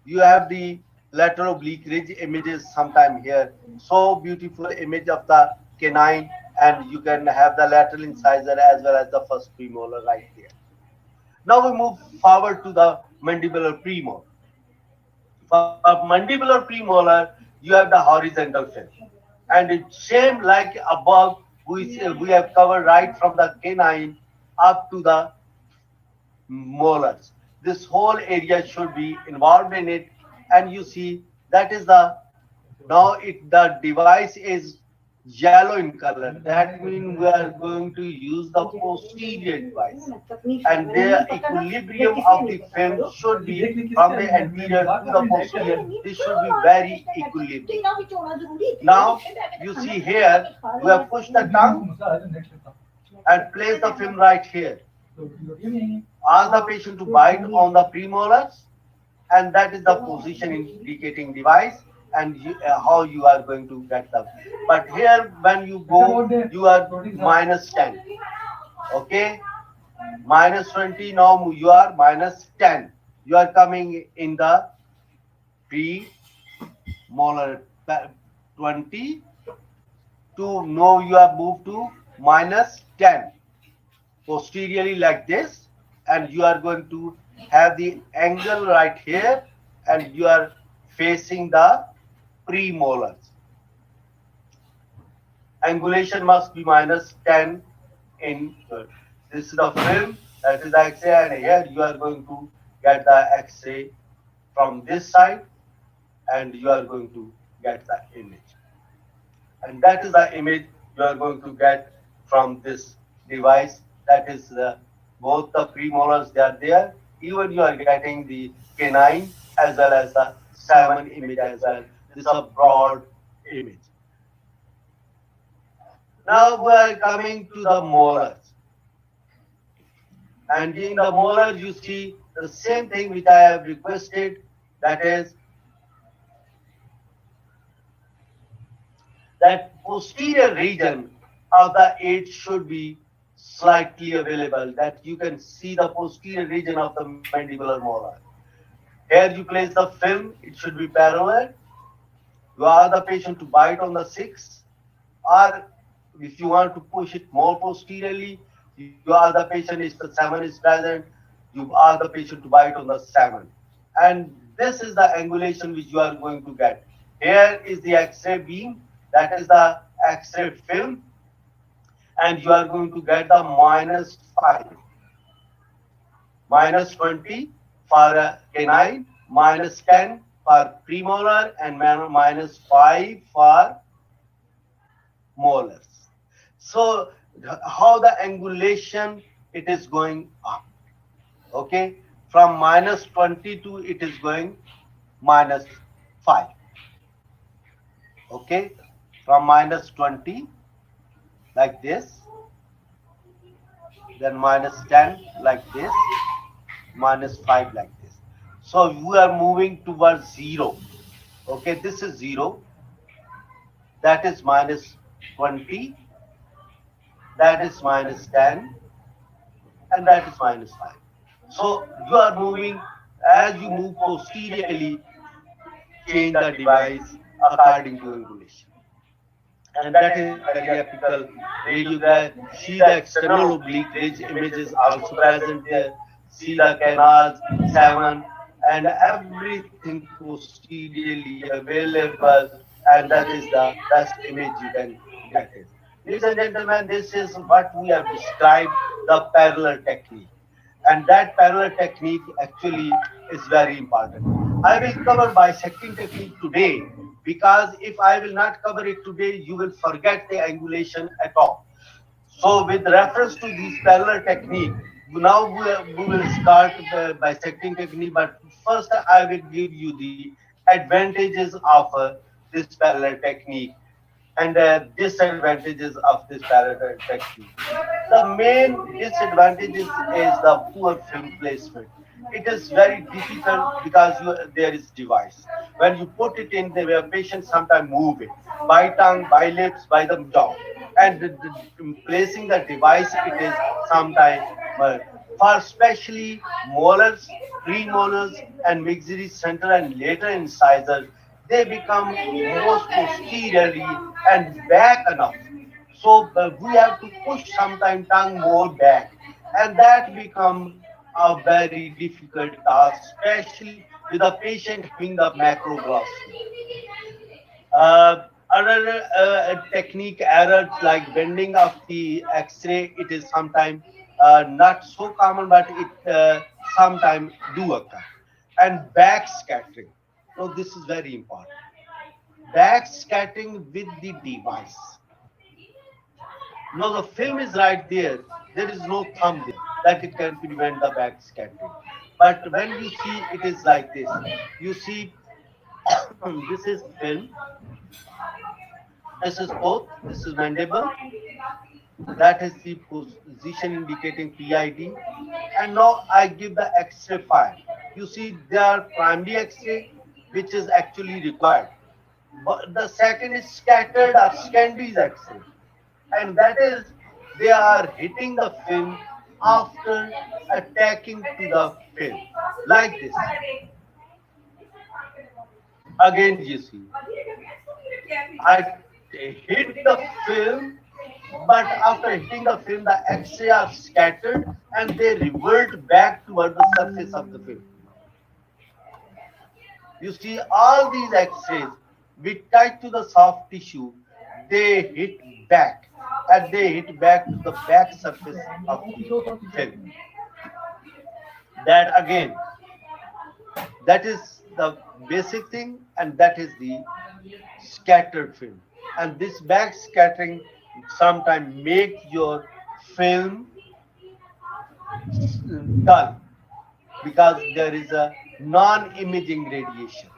You have the lateral oblique ridge images sometime here. So beautiful image of the canine, and you can have the lateral incisor as well as the first premolar right there. Now we move forward to the mandibular premolar. For mandibular premolar, you have the horizontal fin, and it's same like above. We have covered right from the canine up to the molars. This whole area should be involved in it, and you see that is the, now the device is yellow in color. That means we are going to use the posterior device, and the equilibrium of the film should be from the anterior to the posterior. This should be very equilibrium. Now you see here, we have pushed the tongue and place the film right here. Ask the patient to bite on the premolars, and that is the position indicating device, and how you are going to get them. But here when you go, you are minus 10. Okay, minus 20. Now you are minus 10. You are coming in the premolar 20 to, now you have moved to minus 10 posteriorly like this, and you are going to have the angle right here, and you are facing the premolars. Angulation must be minus 10 in, this is the film, that is the X-ray, and here you are going to get the X-ray from this side, and you are going to get the image. And that is the image you are going to get from this device. That is both the premolars, they are there. Even you are getting the canine as well as the salmon image as well. This is a broad image. Now we are coming to the molars. And in the molars you see the same thing which I have requested, that is that posterior region of the eight should be slightly available, that you can see the posterior region of the mandibular molar. Here you place the film, it should be parallel. You ask the patient to bite on the 6, or if you want to push it more posteriorly, you ask the patient if the 7 is present, you ask the patient to bite on the 7. And this is the angulation which you are going to get. Here is the X-ray beam, that is the X-ray film, and you are going to get the minus 5, minus 20 for canine, minus 10 for premolar, and minus 5 for molars. So how the angulation, it is going up. Okay, from minus 22 it is going minus 5. Okay, from minus 20 like this, then minus 10 like this, minus 5 like this. So we are moving towards 0. Okay, this is 0, that is minus 20, that is minus 10, and that is minus 5. So you are moving, as you move posteriorly, change the device according to angulation. and that is the periapical radiograph. See the external oblique ridge images also present there. See the canals, 7, and everything posteriorly available, and that is the best image you can get it. Ladies and gentlemen, this is what we have described the parallel technique, and that parallel technique actually is very important. I will cover bisecting technique today because if I will not cover it today, you will forget the angulation at all. So, with reference to this parallel technique, now we will start the bisecting technique. But first, I will give you the advantages of this parallel technique and disadvantages of this parallel technique. The main disadvantages is the poor film placement. It is very difficult because there is device. When you put it in, the patient sometimes move it by tongue, by lips, by the jaw, and placing the device, it is sometimes for especially molars, premolars, and maxillary center and later incisors, they become most posteriorly and back enough. So we have to push sometime tongue more back, and that become a very difficult task, especially with a patient having the macroglossia. Other technique errors like bending of the X-ray, it is sometimes not so common, but it sometimes do occur. And back scattering. So this is very important. Back scattering with the device. Now the film is right there. There is no thumb there that it can prevent the back scattering. But when you see it is like this, you see this is film, this is both, this is mandible, that is the position indicating PID. And now I give the X-ray file. You see there are primary X-ray which is actually required. But the second is scattered or secondary X-ray. And that is they are hitting the film after attacking to the film. Like this. Again you see. I hit the film, but after hitting the film, the X-ray are scattered and they revert back toward the surface of the film. You see, all these X-rays, we tied to the soft tissue, they hit back and they hit back to the back surface of the film. That again, that is the basic thing, and that is the scattered film. And this back scattering sometimes make your film dull because there is a non-imaging radiation,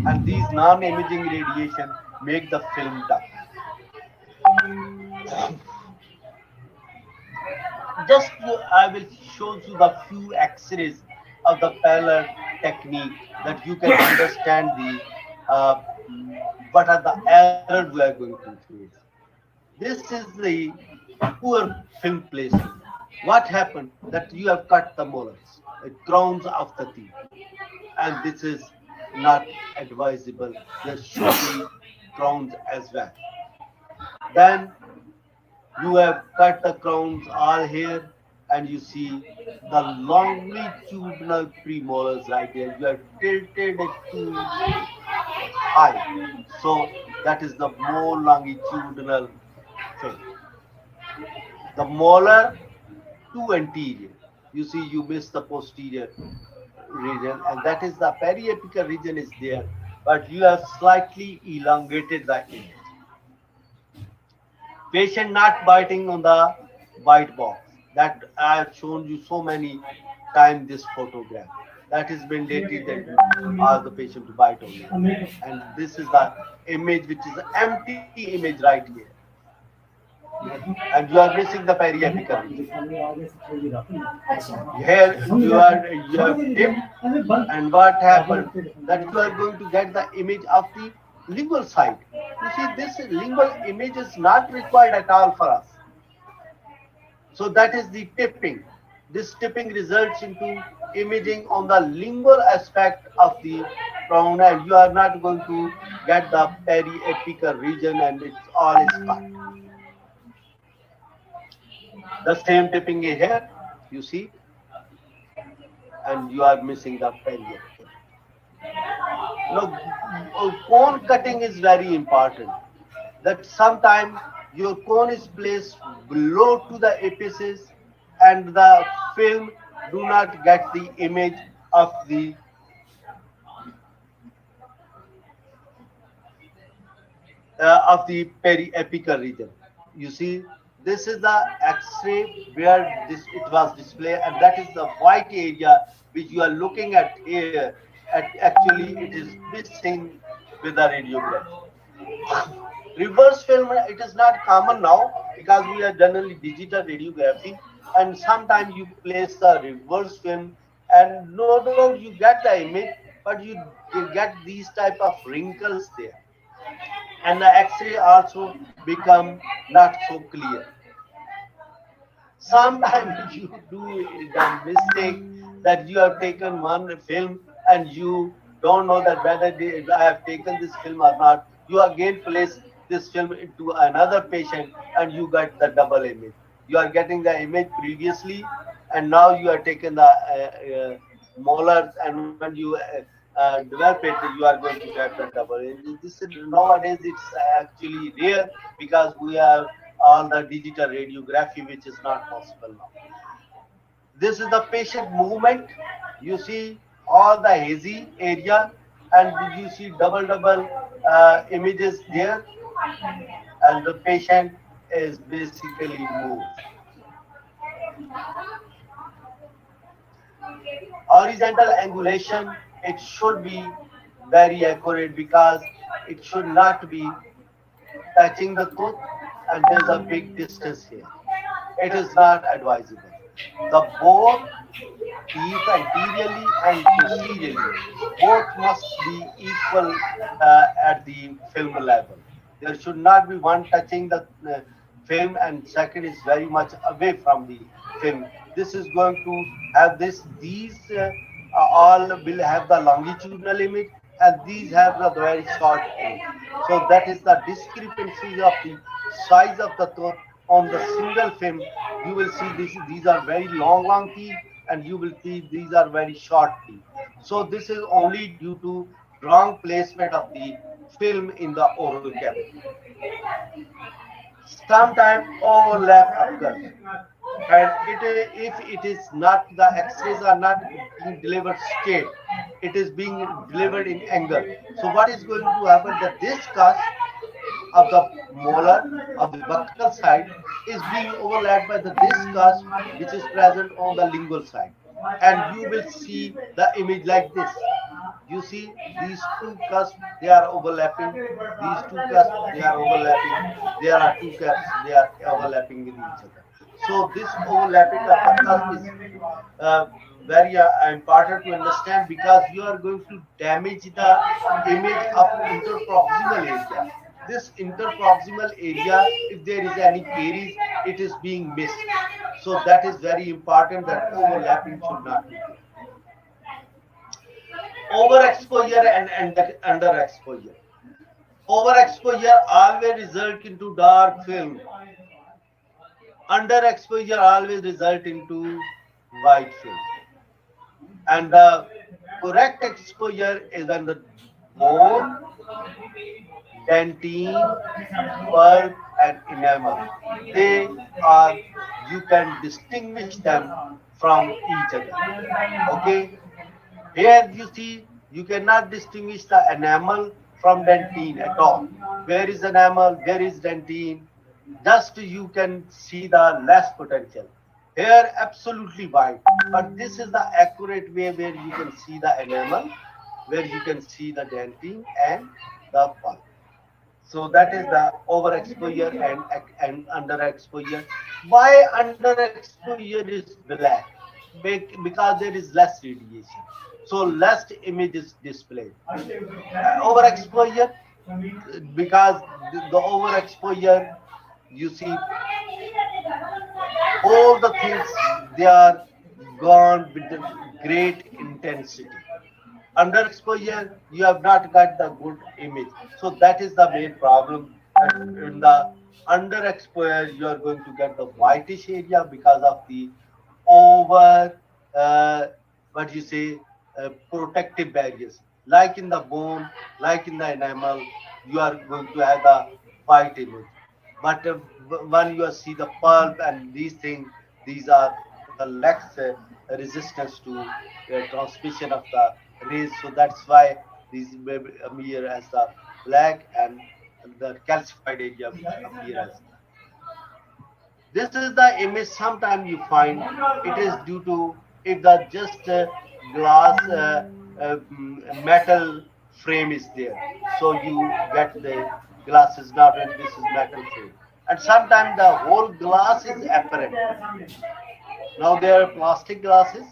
and these non-imaging radiation make the film dull. Just I will show you the few X-rays of the parallel technique that you can understand the what are the errors we are going to face. This is the poor film placement. What happened that you have cut the molars, the crowns of the teeth, and this is not advisable. There should be crowns as well. Then you have cut the crowns all here, and you see the longitudinal premolars right here. You have tilted it too high, so that is the more longitudinal thing. The molar to anterior. You see, you miss the posterior region, and that is the periapical region is there, but you have slightly elongated the image. Patient not biting on the white box. That I have shown you so many times this photograph. That has been dated that you ask the patient to bite on it. And this is the image which is an empty image right here. And you are missing the periapical region. Here you have dipped, and what happened? That you are going to get the image of the lingual side. You see, this lingual image is not required at all for us. So that is the tipping. This tipping results into imaging on the lingual aspect of the crown, and you are not going to get the periapical region, and it's all is cut. The same tipping here, you see, and you are missing the periapical. Now, cone cutting is very important. That sometimes your cone is placed below to the apices, and the film do not get the image of the periapical region. You see, this is the X-ray where this it was displayed, and that is the white area which you are looking at here. Actually, it is missing with the radiography. Reverse film, it is not common now because we are generally digital radiography, and sometimes you place the reverse film, and no doubt you get the image, but you get these type of wrinkles there, and the X-ray also become not so clear. Sometimes you do the mistake that you have taken one film and you don't know that whether I have taken this film or not. You again place this film into another patient and you get the double image. You are getting the image previously, and now you are taking the molars, and when you develop it, you are going to get the double image. This is nowadays it's actually rare because we have all the digital radiography, which is not possible now. This is the patient movement. You see all the hazy area, and you see double images there, and the patient is basically moved. Horizontal angulation, it should be very accurate because it should not be touching the tooth, and there's a big distance here. It is not advisable. The both teeth anteriorly and posteriorly both must be equal at the film level. There should not be one touching the film and second is very much away from the film. This is going to have these all will have the longitudinal image, and these have the very short image. So that is the discrepancy of the size of the tooth on the single film. You will see these are very long teeth, and you will see these are very short teeth. So this is only due to wrong placement of the film in the oral cavity. Sometimes overlap occurs, and if it is not, the X-rays are not being delivered straight, it is being delivered in angle. So what is going to happen, that this cusp of the molar of the buccal side is being overlapped by this cusp which is present on the lingual side, and you will see the image like this. You see these two cusps, they are overlapping. These two cusps, they are overlapping. There are two cusps, they are overlapping with each other. So this overlapping of the cusp is very important to understand, because you are going to damage the image of interproximal area. This interproximal area, if there is any caries, it is being missed. So that is very important, that overlapping should not be there. Overexposure and underexposure. Overexposure always result into dark film. Underexposure always result into white film. And the correct exposure is when the bone, dentine, pulp, and enamel, they are, you can distinguish them from each other. Okay. Here you see, you cannot distinguish the enamel from dentine at all. Where is enamel? Where is dentine? Just you can see the less potential. Here absolutely white, but this is the accurate way where you can see the enamel, where you can see the dentine and the pulp. So that is the overexposure and underexposure. Why underexposure is black? Because there is less radiation, so less image is displayed. Overexposure, because the overexposure, you see all the things, they are gone with the great intensity. Under exposure, you have not got the good image. So that is the main problem. That in the under exposure, you are going to get the whitish area because of the over what you say protective barriers. Like in the bone, like in the enamel, you are going to have the white image. But when you see the pulp and these things, these are the less resistance to transmission of the rays. So that's why these may appear as the black and the calcified area will appear as. This is the image. Sometimes you find it is due to if the just glass metal frame is there, so you get the glass is not and this is metal frame, and sometimes the whole glass is apparent. Now there are plastic glasses.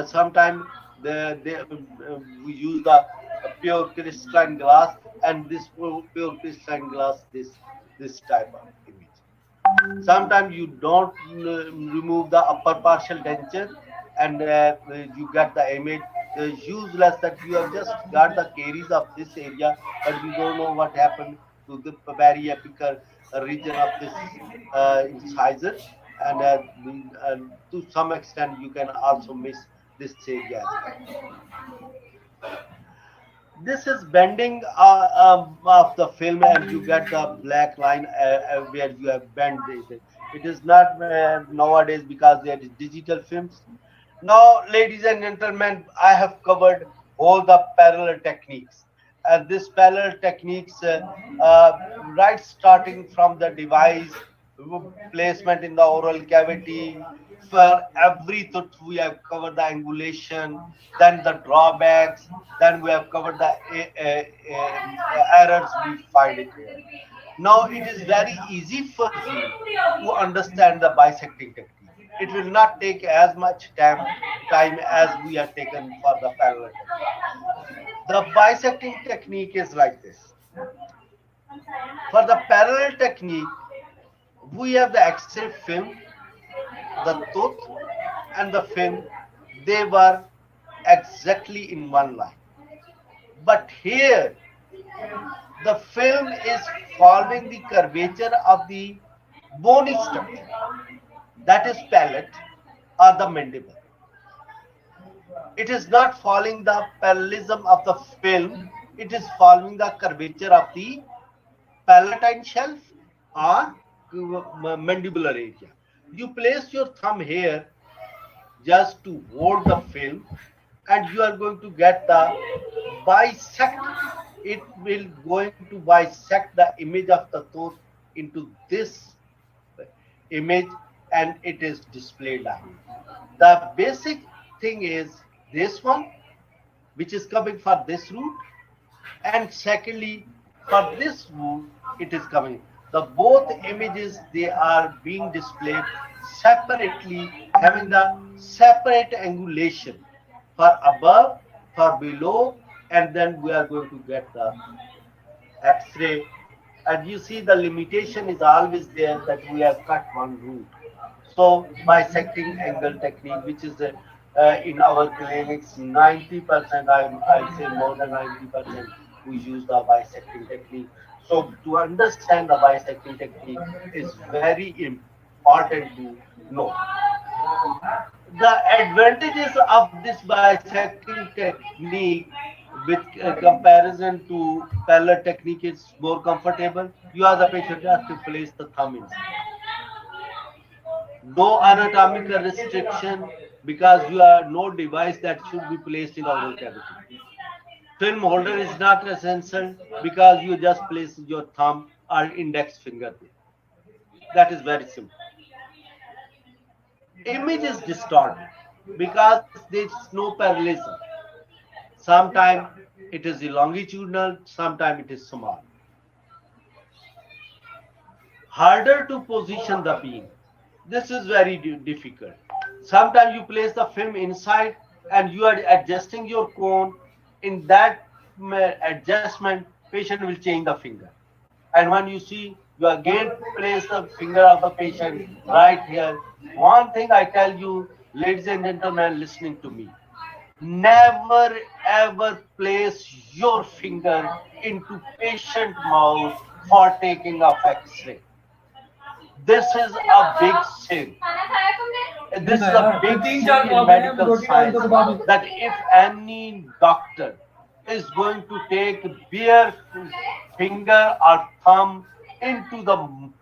Sometimes we use the pure crystalline glass, and this pure crystalline glass this type of image. Sometimes you don't remove the upper partial denture, and you get the image useless that you have just got the caries of this area, but you don't know what happened to the periapical region of this incisor, and to some extent you can also miss this area as well. This is bending of the film, and you get the black line where you have bent it. It is not nowadays because there is digital films. Now, ladies and gentlemen, I have covered all the parallel techniques. And this parallel techniques, right starting from the device, placement in the oral cavity, for every tooth we have covered the angulation, then the drawbacks, then we have covered the errors we find it here. Now it is very easy for you to understand the bisecting technique. It will not take as much time as we have taken for the parallel technique. The bisecting technique is like this. For the parallel technique, we have the X-ray film, the tooth, and the film. They were exactly in one line. But here, the film is following the curvature of the bony structure, that is palate or the mandible. It is not following the parallelism of the film, it is following the curvature of the palatine shelf or mandibular area. You place your thumb here just to hold the film, and you are going to get the bisect. It will going to bisect the image of the tooth into this image, and it is displayed like. The basic thing is this one, which is coming for this root, and secondly for this root it is coming. The both images, they are being displayed separately, having the separate angulation for above, for below, and then we are going to get the X-ray. And you see the limitation is always there that we have cut one root. So bisecting angle technique, which is in our clinics, 90%, I'll say more than 90%, we use the bisecting technique. So to understand the bisecting technique is very important to know. The advantages of this bisecting technique with comparison to parallel technique is more comfortable. You as a patient have to place the thumb inside. No anatomical restriction because you have no device that should be placed in the oral cavity. Film holder is not essential because you just place your thumb or index finger there. That is very simple. Image is distorted because there is no parallelism. Sometimes it is longitudinal, sometimes it is small. Harder to position the beam. This is very difficult. Sometimes you place the film inside and you are adjusting your cone. In that adjustment, patient will change the finger. And when you see, you again place the finger of the patient right here. One thing I tell you, Ladies and gentlemen listening to me, never ever place your finger into patient mouth for taking of x-ray. This is a big sin. नहीं This ना is a यार, फिर big तीन sin चार in copy हैं, medical रोटी डाल दो science तो बाद में। that if any doctor is going to take bare finger or thumb into the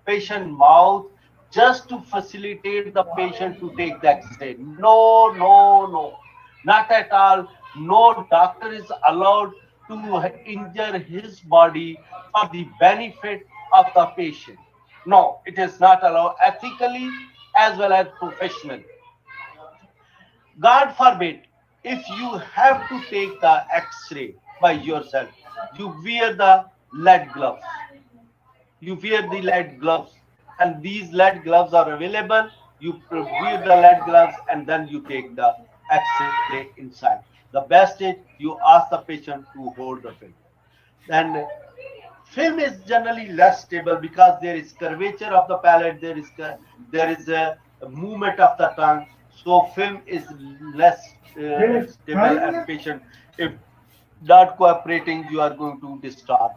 patient mouth just to facilitate the patient to take the x-ray. No, no, no, not at all. No doctor is allowed to injure his body for the benefit of the patient. No, it is not allowed ethically as well as professionally. God forbid, if you have to take the x-ray by yourself, you wear the lead gloves. You wear the lead gloves, and these lead gloves are available. You wear the lead gloves, and then you take the x-ray inside. The best is you ask the patient to hold the film. Then film is generally less stable because there is curvature of the palate, there is a movement of the tongue, so film is less stable, and patient, if not cooperating, you are going to disturb.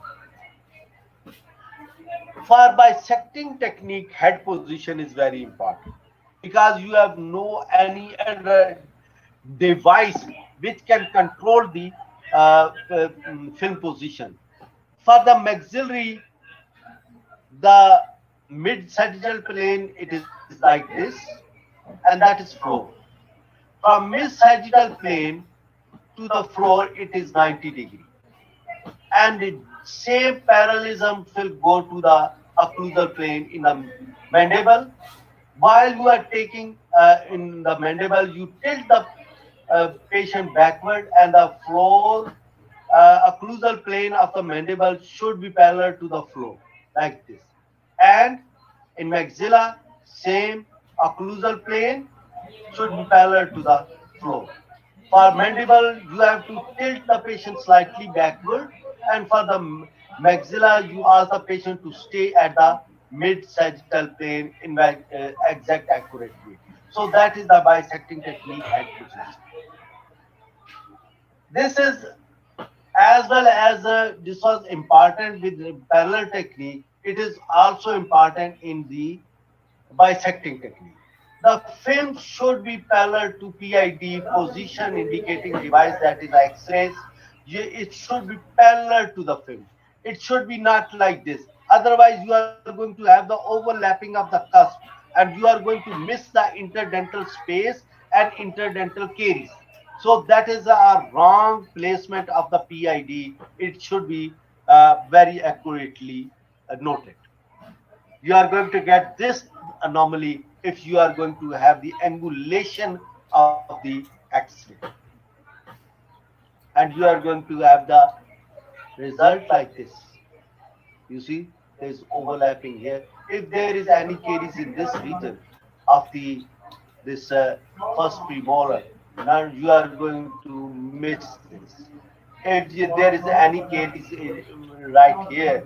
For bisecting technique, head position is very important because you have no any other device which can control the film position. For the maxillary, the mid sagittal plane, it is like this, and that is floor. From mid sagittal plane to the floor, it is 90 degree, and the same parallelism will go to the occlusal plane in the mandible. While you are taking in the mandible, you tilt the patient backward, and the floor occlusal plane of the mandible should be parallel to the floor, like this. And in maxilla, same occlusal plane should be parallel to the floor. For mandible, you have to tilt the patient slightly backward, and for the maxilla, you ask the patient to stay at the mid sagittal plane in exact accurate way. So that is the bisecting technique head position. This is, as well as this was important with the parallel technique, it is also important in the bisecting technique. The film should be parallel to PID, position indicating device, that is X-rays. It should be parallel to the film. It should be not like this. Otherwise, you are going to have the overlapping of the cusp, and you are going to miss the interdental space and interdental caries. So that is a wrong placement of the PID. It should be very accurately noted. You are going to get this anomaly if you are going to have the angulation of the X-ray, and you are going to have the result like this. You see, there is overlapping here. If there is any caries in this region of the this first premolar, now you are going to miss this. If there is any caries right here,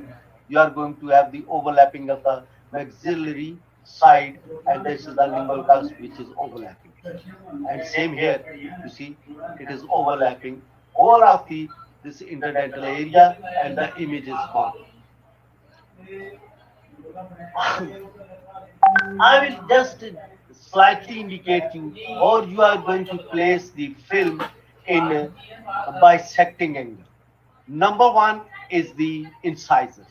you are going to have the overlapping of the maxillary side, and this is the lingual cusp which is overlapping. And same here, you see, it is overlapping all of the this interdental area, and the image is gone. I will just slightly indicate you how you are going to place the film in a bisecting angle. Number one is the incisors.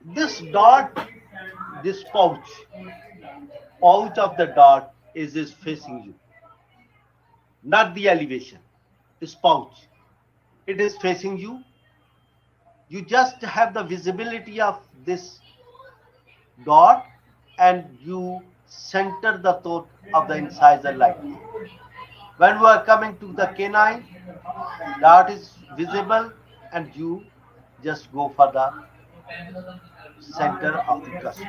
This dot, this pouch of the dot is facing you, not the elevation. This pouch, it is facing you. You just have the visibility of this dot, and you center the throat of the incisor like this. When you are coming to the canine, dot is visible, and you just go for the center of the cusp.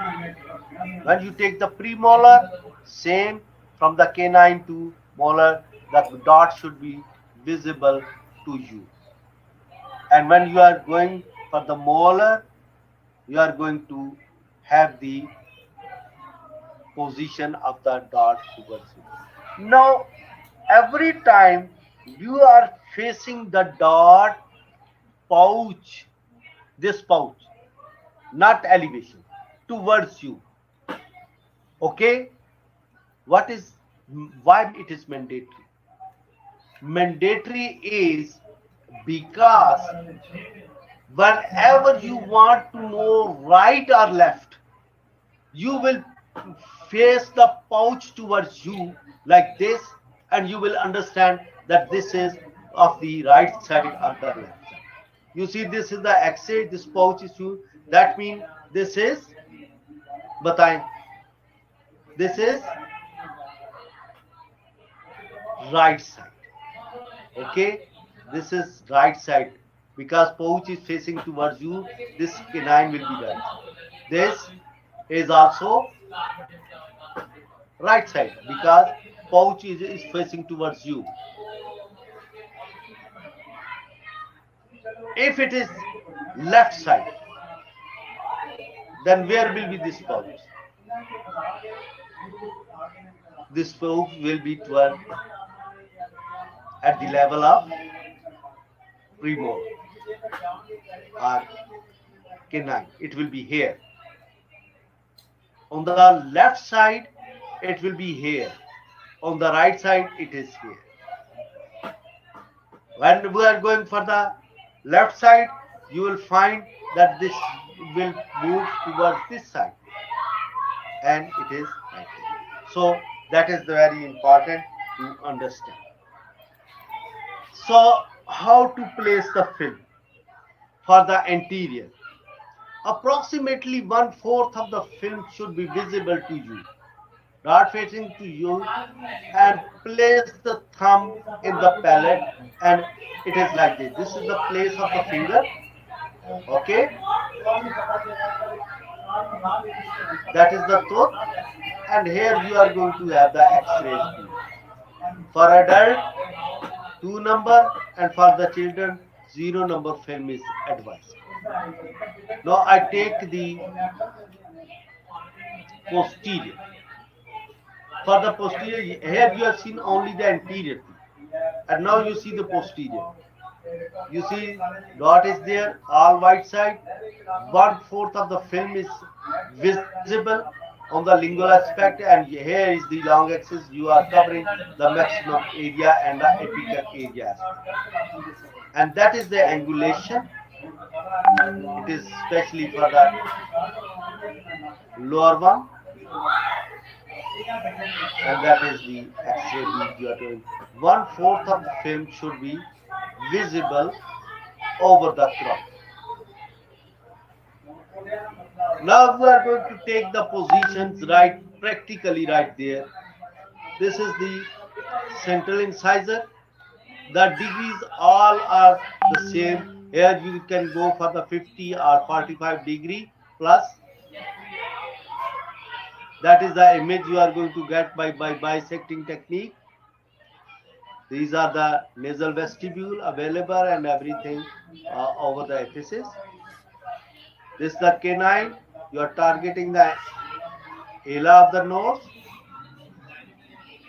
When you take the premolar, same, from the canine to molar, the dot should be visible to you. And when you are going for the molar, you are going to have the position of the dot towards you. Now, every time you are facing the dot pouch, this pouch, not elevation, towards you. Okay? What is, why it is mandatory? Mandatory is because whenever you want to know right or left, you will face the pouch towards you like this, and you will understand that this is of the right side or the left side. You see, this is the exit, this pouch is you. That means this is, बताएं, this is right side. Okay, this is right side because pouch is facing towards you. This canine will be right side. This is also right side because pouch is facing towards you. If it is left side, then where will be this pouch? This pouch will be toward at the level of premolar or canine. It will be here. On the left side, it will be here. On the right side, it is here. When we are going for the left side, you will find that this will move towards this side, and it is like this. So that is very important to understand. So how to place the film for the anterior? Approximately 1/4 of the film should be visible to you, not facing to you, and place the thumb in the palate, and it is like this. This is the place of the finger. Okay, that is the tooth, and here you are going to have the X-rays view. For adult, 2 number, and for the children, 0 number film is advised. Now I take the posterior. For the posterior, here you have seen only the anterior, and now you see the posterior. You see dot is there, all white side. 1/4 of the film is visible on the lingual aspect, and here is the long axis. You are covering the maximum area and the apical area, and that is the angulation. It is especially for the lower one, and that is the X-ray bead you are doing. 1/4 of the film should be visible over the crop. Now we are going to take the positions right, practically right there. This is the central incisor. The degrees all are the same. Here you can go for the 50 or 45 degree plus. That is the image you are going to get by bisecting technique. These are the nasal vestibule available and everything over the epiphysis. This is the canine. You are targeting the ala of the nose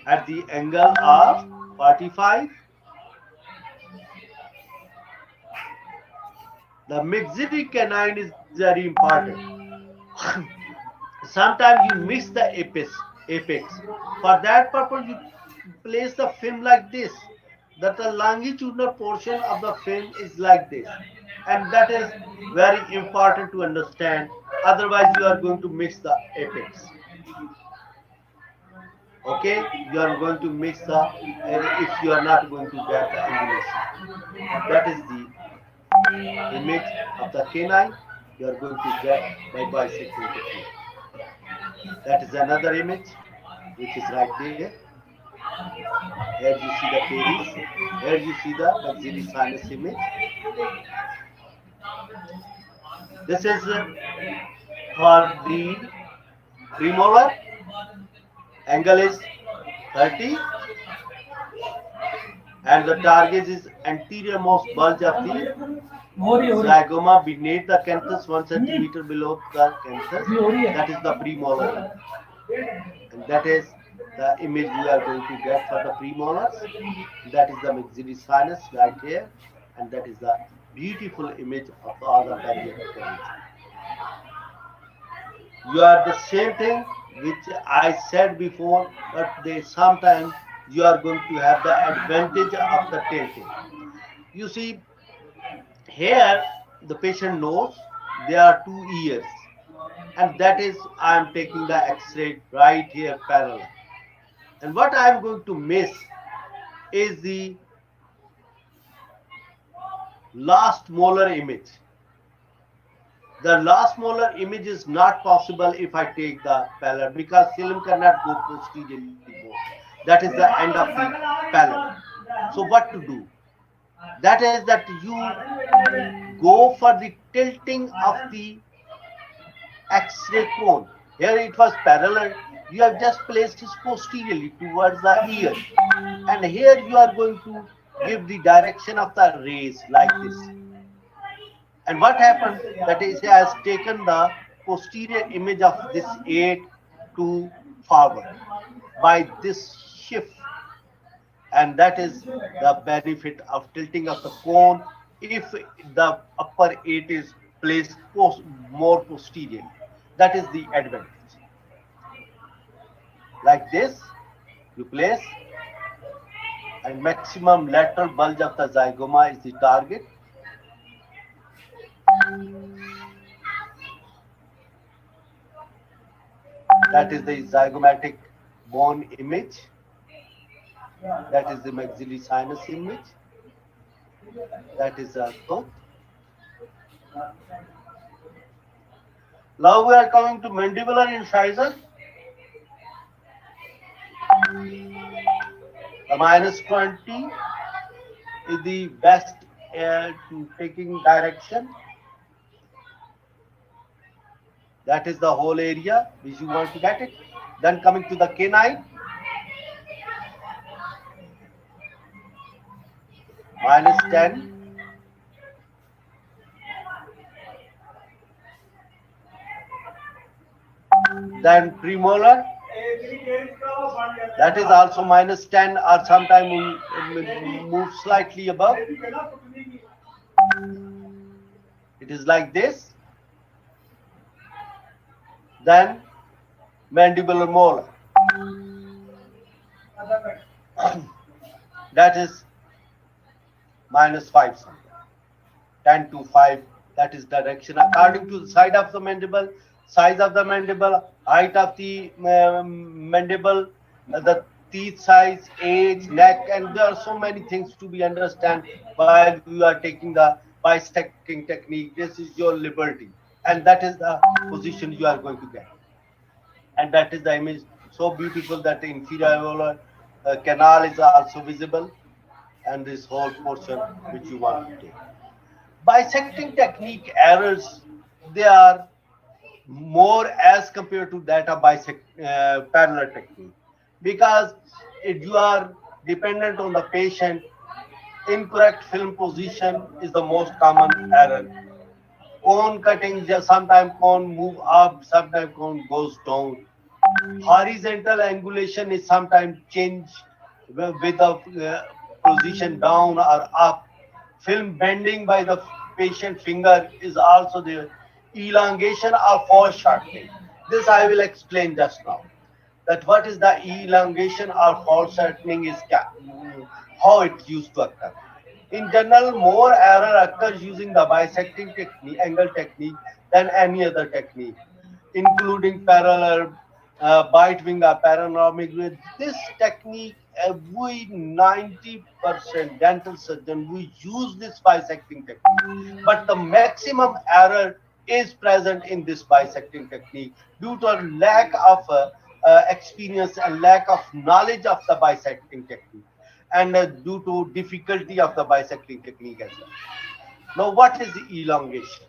at the angle of 45. The maxillary canine is very important. Sometimes you miss the apex. For that purpose, you place the film like this. That the longitudinal portion of the film is like this, and that is very important to understand. Otherwise, you are going to miss the apex. Okay, you are going to miss the if you are not going to get the angulation. That is the image of the canine you are going to get by bisecting technique. That is another image which is right there. Here you see the caries. Here you see the maxillary sinus image. This is for the premolar. Angle is 30, and the target is anterior most bulge of the zygoma beneath the canthus, 1 centimeter below the canthus. That is the premolar. And that is the image we are going to get for the premolars. That is the maxillary sinus right here, and that is the beautiful image of the other barrier cavity. You are the same thing which I said before, but they sometimes you are going to have the advantage of the tilting. You see, here the patient knows there are two ears, and that is I am taking the X-ray right here parallel. And what I am going to miss is the last molar image. The last molar image is not possible if I take the palate because film cannot go posteriorly more. That is the end of the palate. So what to do? That is that you go for the tilting of the X-ray cone. Here it was parallel. You have just placed it posteriorly towards the ear. And here you are going to give the direction of the rays like this. And what happened? That is, he has taken the posterior image of this 8 to forward by this shift. And that is the benefit of tilting of the cone if the upper 8 is placed more posteriorly. That is the advantage. Like this, you place, and maximum lateral bulge of the zygoma is the target. That is the zygomatic bone image. That is the maxillary sinus image. That is a tooth. Now we are coming to mandibular incisor. The minus 20 is the best taking direction. That is the whole area which you want to get it. Then coming to the canine, minus 10. Then premolar, that is also minus 10 or sometimes move slightly above. It is like this. Then mandibular molar. That is minus 5 something. 10 to 5. That is direction according to the side of the mandible, size of the mandible, height of the mandible, the teeth size, age, neck, and there are so many things to be understand while you are taking the bisecting technique. This is your liberty, and that is the position you are going to get. And that is the image so beautiful that the inferior canal is also visible, and this whole portion which you want to take. Bisecting technique errors, they are more as compared to that of parallel technique, because if you are dependent on the patient, incorrect film position is the most common error. Cone cutting, sometimes cone move up, sometimes cone goes down. Horizontal angulation is sometimes changed with the position down or up. Film bending by the patient finger is also there. Elongation or foreshortening. This I will explain just now. That what is the elongation or foreshortening is how it used to occur. In general, more error occurs using the bisecting technique, angle technique than any other technique, including parallel, bite wing or panoramic. With this technique, we 90% dental surgeon we use this bisecting technique, but the maximum error is present in this bisecting technique due to a lack of experience and lack of knowledge of the bisecting technique, and due to difficulty of the bisecting technique as well. Now, what is the elongation?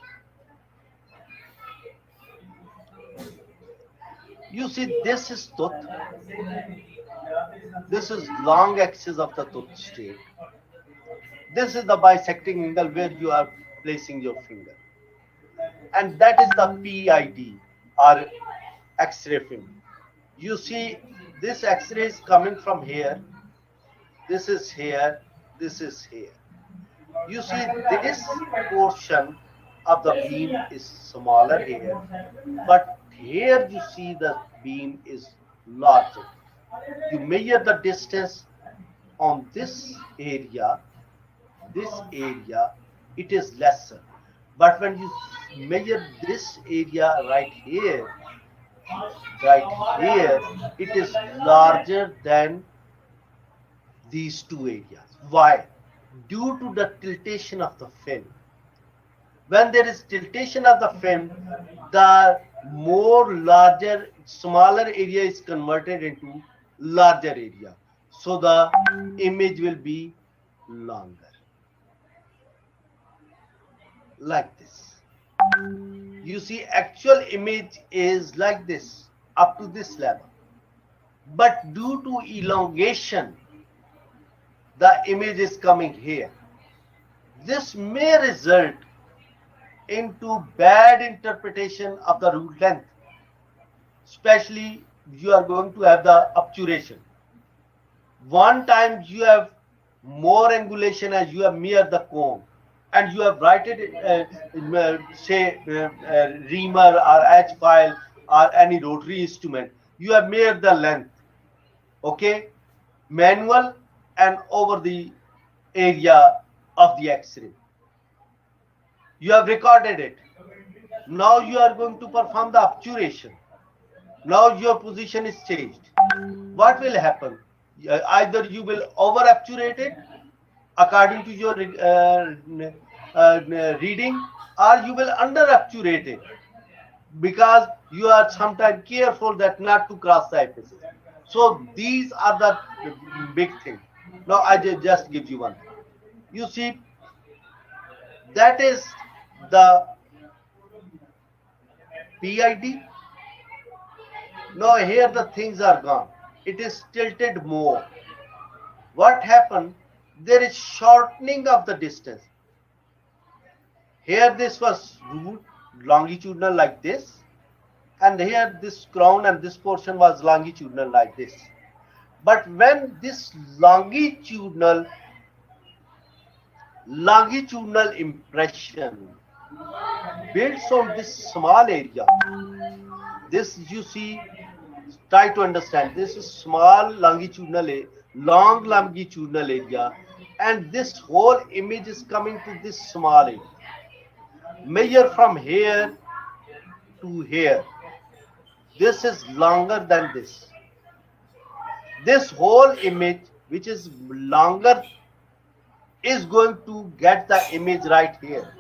You see, this is tooth. This is long axis of the tooth state. This is the bisecting angle where you are placing your finger. And that is the PID or X-ray film. You see, this X-ray is coming from here. This is here. This is here. You see, this portion of the beam is smaller here, but here you see the beam is larger. You measure the distance on this area, it is lesser. But when you measure this area right here, it is larger than these two areas. Why? Due to the tiltation of the film. When there is tiltation of the film, the smaller area is converted into larger area. So the image will be longer. Like this. You see, actual image is like this, up to this level. But due to elongation, the image is coming here. This may result into bad interpretation of the root length. Especially, you are going to have the obturation. One time you have more angulation as you have mirrored the cone, and you have written say reamer or H file or any rotary instrument. You have mirrored the length, okay, manual and over the area of the X-ray. You have recorded it. Now you are going to perform the obturation. Now your position is changed. What will happen? Either you will over obturate it according to your reading, or you will under obturate it because you are sometimes careful that not to cross the apex. So these are the big things. Now I just give you one. You see, that is the PID. Now here the things are gone. It is tilted more. What happened? There is shortening of the distance. Here this was root longitudinal like this, and here this crown and this portion was longitudinal like this. But when this longitudinal impression builds on this small area, this you see, try to understand, this is small long longitudinal area, and this whole image is coming to this small area. Measure from here to here. This is longer than this. This whole image, which is longer, is going to get the image right here.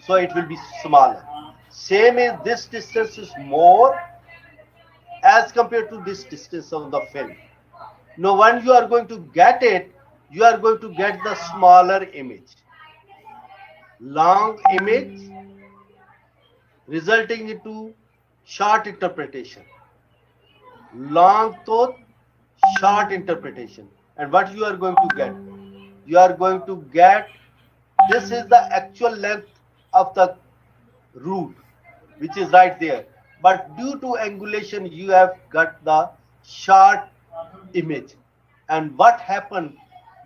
So it will be smaller. Same as this distance is more as compared to this distance of the film. Now when you are going to get it, you are going to get the smaller image. Long image resulting into short interpretation. Long thought, short interpretation. And what you are going to get? You are going to get, this is the actual length of the root, which is right there. But due to angulation, you have got the short image. And what happened?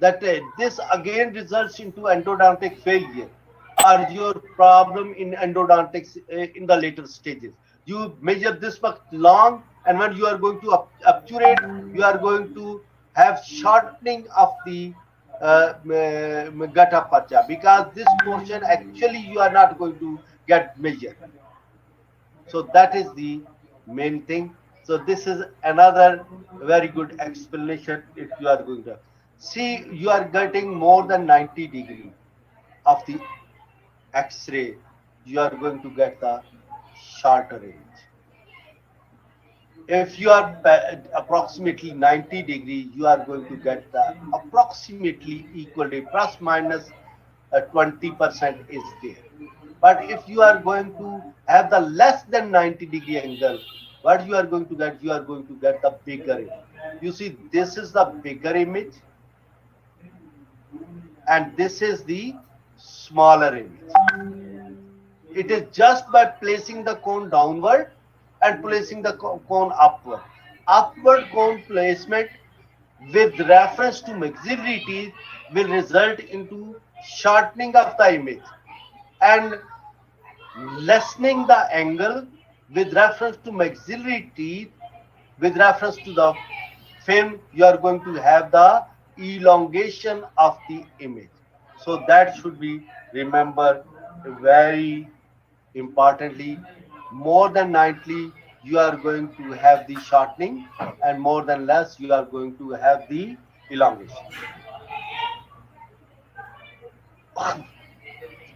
That this again results into endodontic failure or your problem in endodontics in the later stages. You measure this much long, and when you are going to obturate, you are going to have shortening of the gutta percha, because this portion actually you are not going to get measured. So that is the main thing. So this is another very good explanation. If you are going to see, you are getting more than 90 degree of the X-ray, you are going to get the shorter range. If you are approximately 90 degree, you are going to get the approximately equal to plus minus 20% is there. But if you are going to have the less than 90 degree angle, what you are going to get? You are going to get the bigger image. You see, this is the bigger image, and this is the smaller image. It is just by placing the cone downward and placing the cone upward. Upward cone placement with reference to maxillary teeth will result into shortening of the image and lessening the angle with reference to maxillary teeth. With reference to the film, you are going to have the elongation of the image. So that should be remembered very importantly. More than 90, you are going to have the shortening, and more than less, you are going to have the elongation.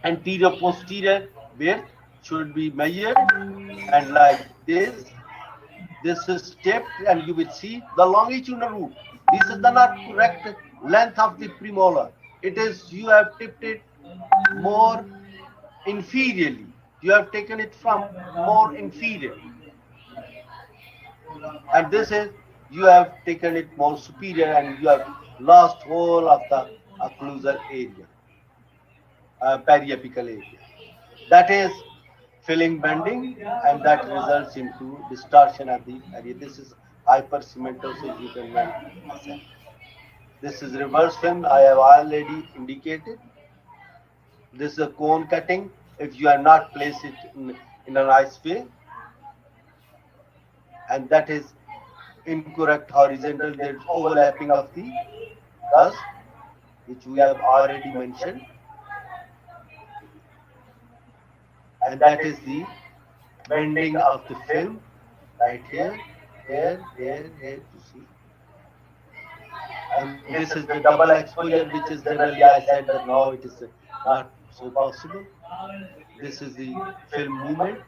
Anterior posterior width should be measured, and like this is tipped, and you will see the longitudinal root. This is the not correct length of the premolar. It is, you have tipped it more inferiorly. You have taken it from more inferior, and this is, you have taken it more superior, and you have lost whole of the occlusal area, periapical area. That is filling bending, and that results into distortion of the area. This is hypersymetosis, you can well assess. This is reverse film, I have already indicated. This is a cone cutting. If you are not placed it in a nice way, and that is incorrect horizontal, there is overlapping of the cusp, which we have already mentioned, and that is the bending of the film right here, here, here, here, you see. And this is the double exposure, which is generally, I said that now it is not so possible. This is the film movement.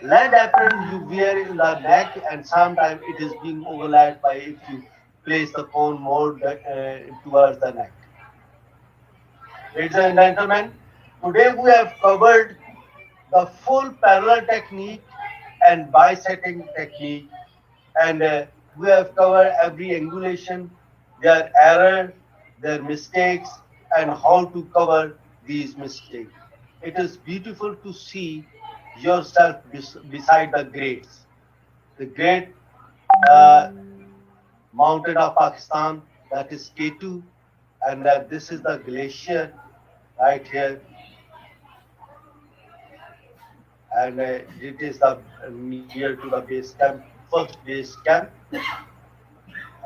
Land apron you wear in the neck, and sometimes it is being overlapped by if you place the cone more towards the neck. Ladies and gentlemen, today we have covered the full parallel technique and bisecting technique, and we have covered every angulation, their error, their mistakes, and how to cover these mistakes. It is beautiful to see yourself beside the greats, the great uh, mountain of Pakistan, that is K2, and this is the glacier right here, and it is the near to the base camp, first base camp,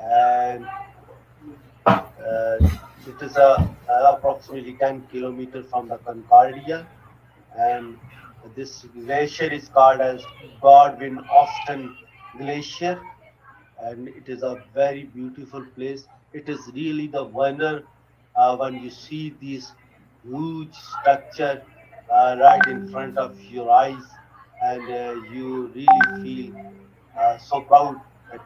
and it is approximately 10 kilometers from the Concordia, and this glacier is called as Godwin Austen Glacier, and it is a very beautiful place. It is really the wonder when you see this huge structure right in front of your eyes, and you really feel so proud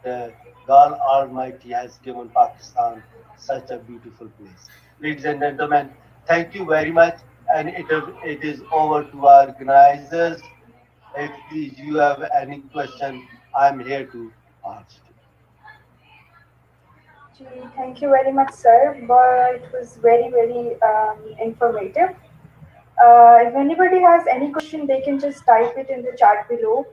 that God Almighty has given Pakistan such a beautiful place. Ladies and gentlemen, thank you very much, and it is over to our organizers. If you have any question, I'm here to answer. Gee, thank you very much, sir. But it was very, very informative. If anybody has any question, they can just type it in the chat below,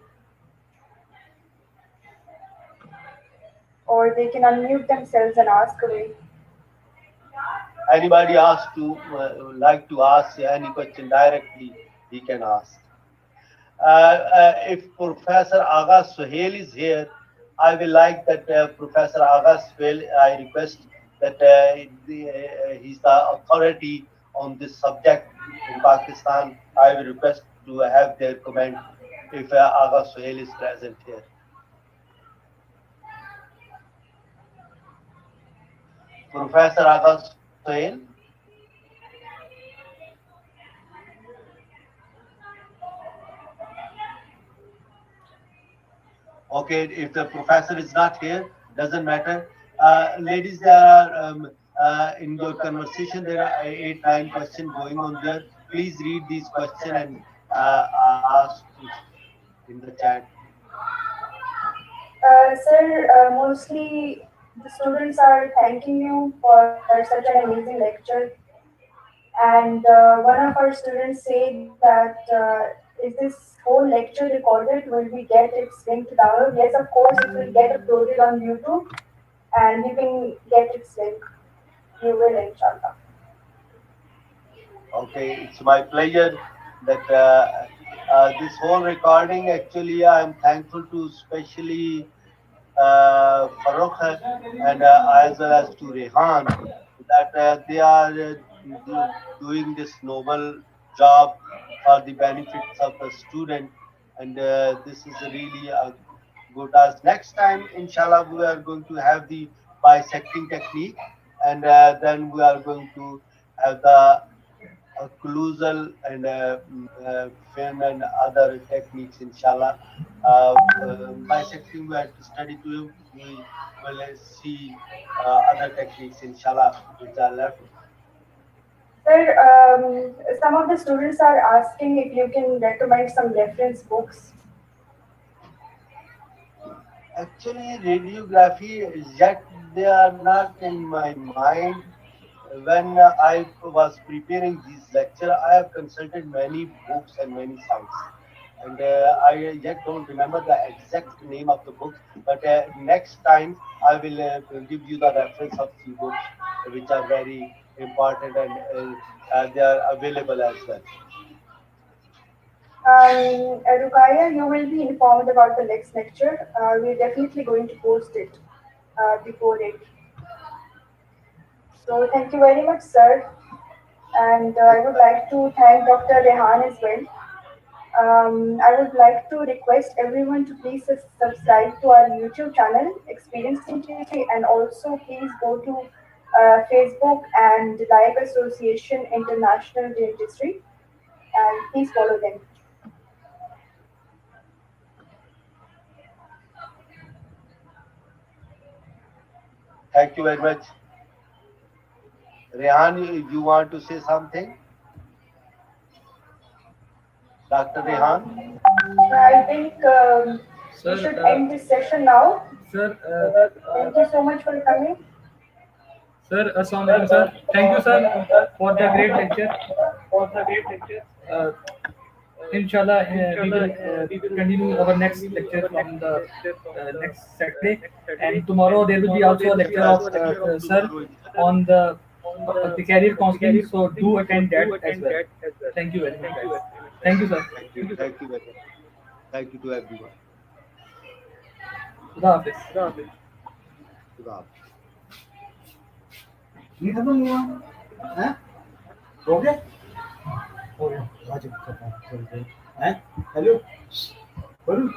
or they can unmute themselves and ask away. Anybody asks to like to ask any question directly, he can ask. If Professor Agha Suhail is here, I will like that Professor Agha Suhail, I request that he's the authority on this subject in Pakistan. I will request to have their comment if Agha Suhail is present here. Professor Agha Suhail. Okay, if the professor is not here, doesn't matter. Ladies, there are in your conversation there are 8, 9 questions going on there. Please read these questions and ask in the chat. Sir, mostly the students are thanking you for such an amazing lecture. And one of our students said that Is this whole lecture recorded? Will we get its link to download? Yes, of course, it will get uploaded on YouTube and you can get its link. You will, inshallah. Okay, it's my pleasure that this whole recording, actually, I'm thankful to especially Farokh and as well as to Rehan that they are doing this noble job for the benefits of the student, and this is really a good task. Next time, inshallah, we are going to have the bisecting technique, and then we are going to have the occlusal and fin and other techniques, inshallah. Bisecting, we have to study to, we will see other techniques, inshallah, which are left. Sir, some of the students are asking if you can recommend some reference books. Actually, radiography, yet they are not in my mind. When I was preparing this lecture, I have consulted many books and many sites, and I yet don't remember the exact name of the books. But next time, I will give you the reference of few books which are very important, and they are available as well. Rukaya, you will be informed about the next lecture. We're definitely going to post it before it. So thank you very much, sir. And I would like to thank Dr. Rehan as well. I would like to request everyone to please subscribe to our YouTube channel, Experiencing Dentistry, and also please go to Facebook and like Association International Dentistry, and please follow them. Thank you very much. Rehan, you want to say something? Dr. Rehan? I think we Sir, should end this session now. sir, Thank you so much for coming. sir, Assalamu alaikum, sir. Thank you, sir, for the great lecture. Uh, Inshallah, we will continue our next lecture from the next Saturday, and tomorrow there will be also a lecture of sir on the career counseling. So do attend that as well. Thank you very much, guys. Thank you, sir. Thank you. Thank you very much. Thank you to everyone. Khuda Hafiz. Khuda Hafiz. ये खत्म हुआ हैं हो गया हो गया वाजिब खत्म हैं हेलो बोलूं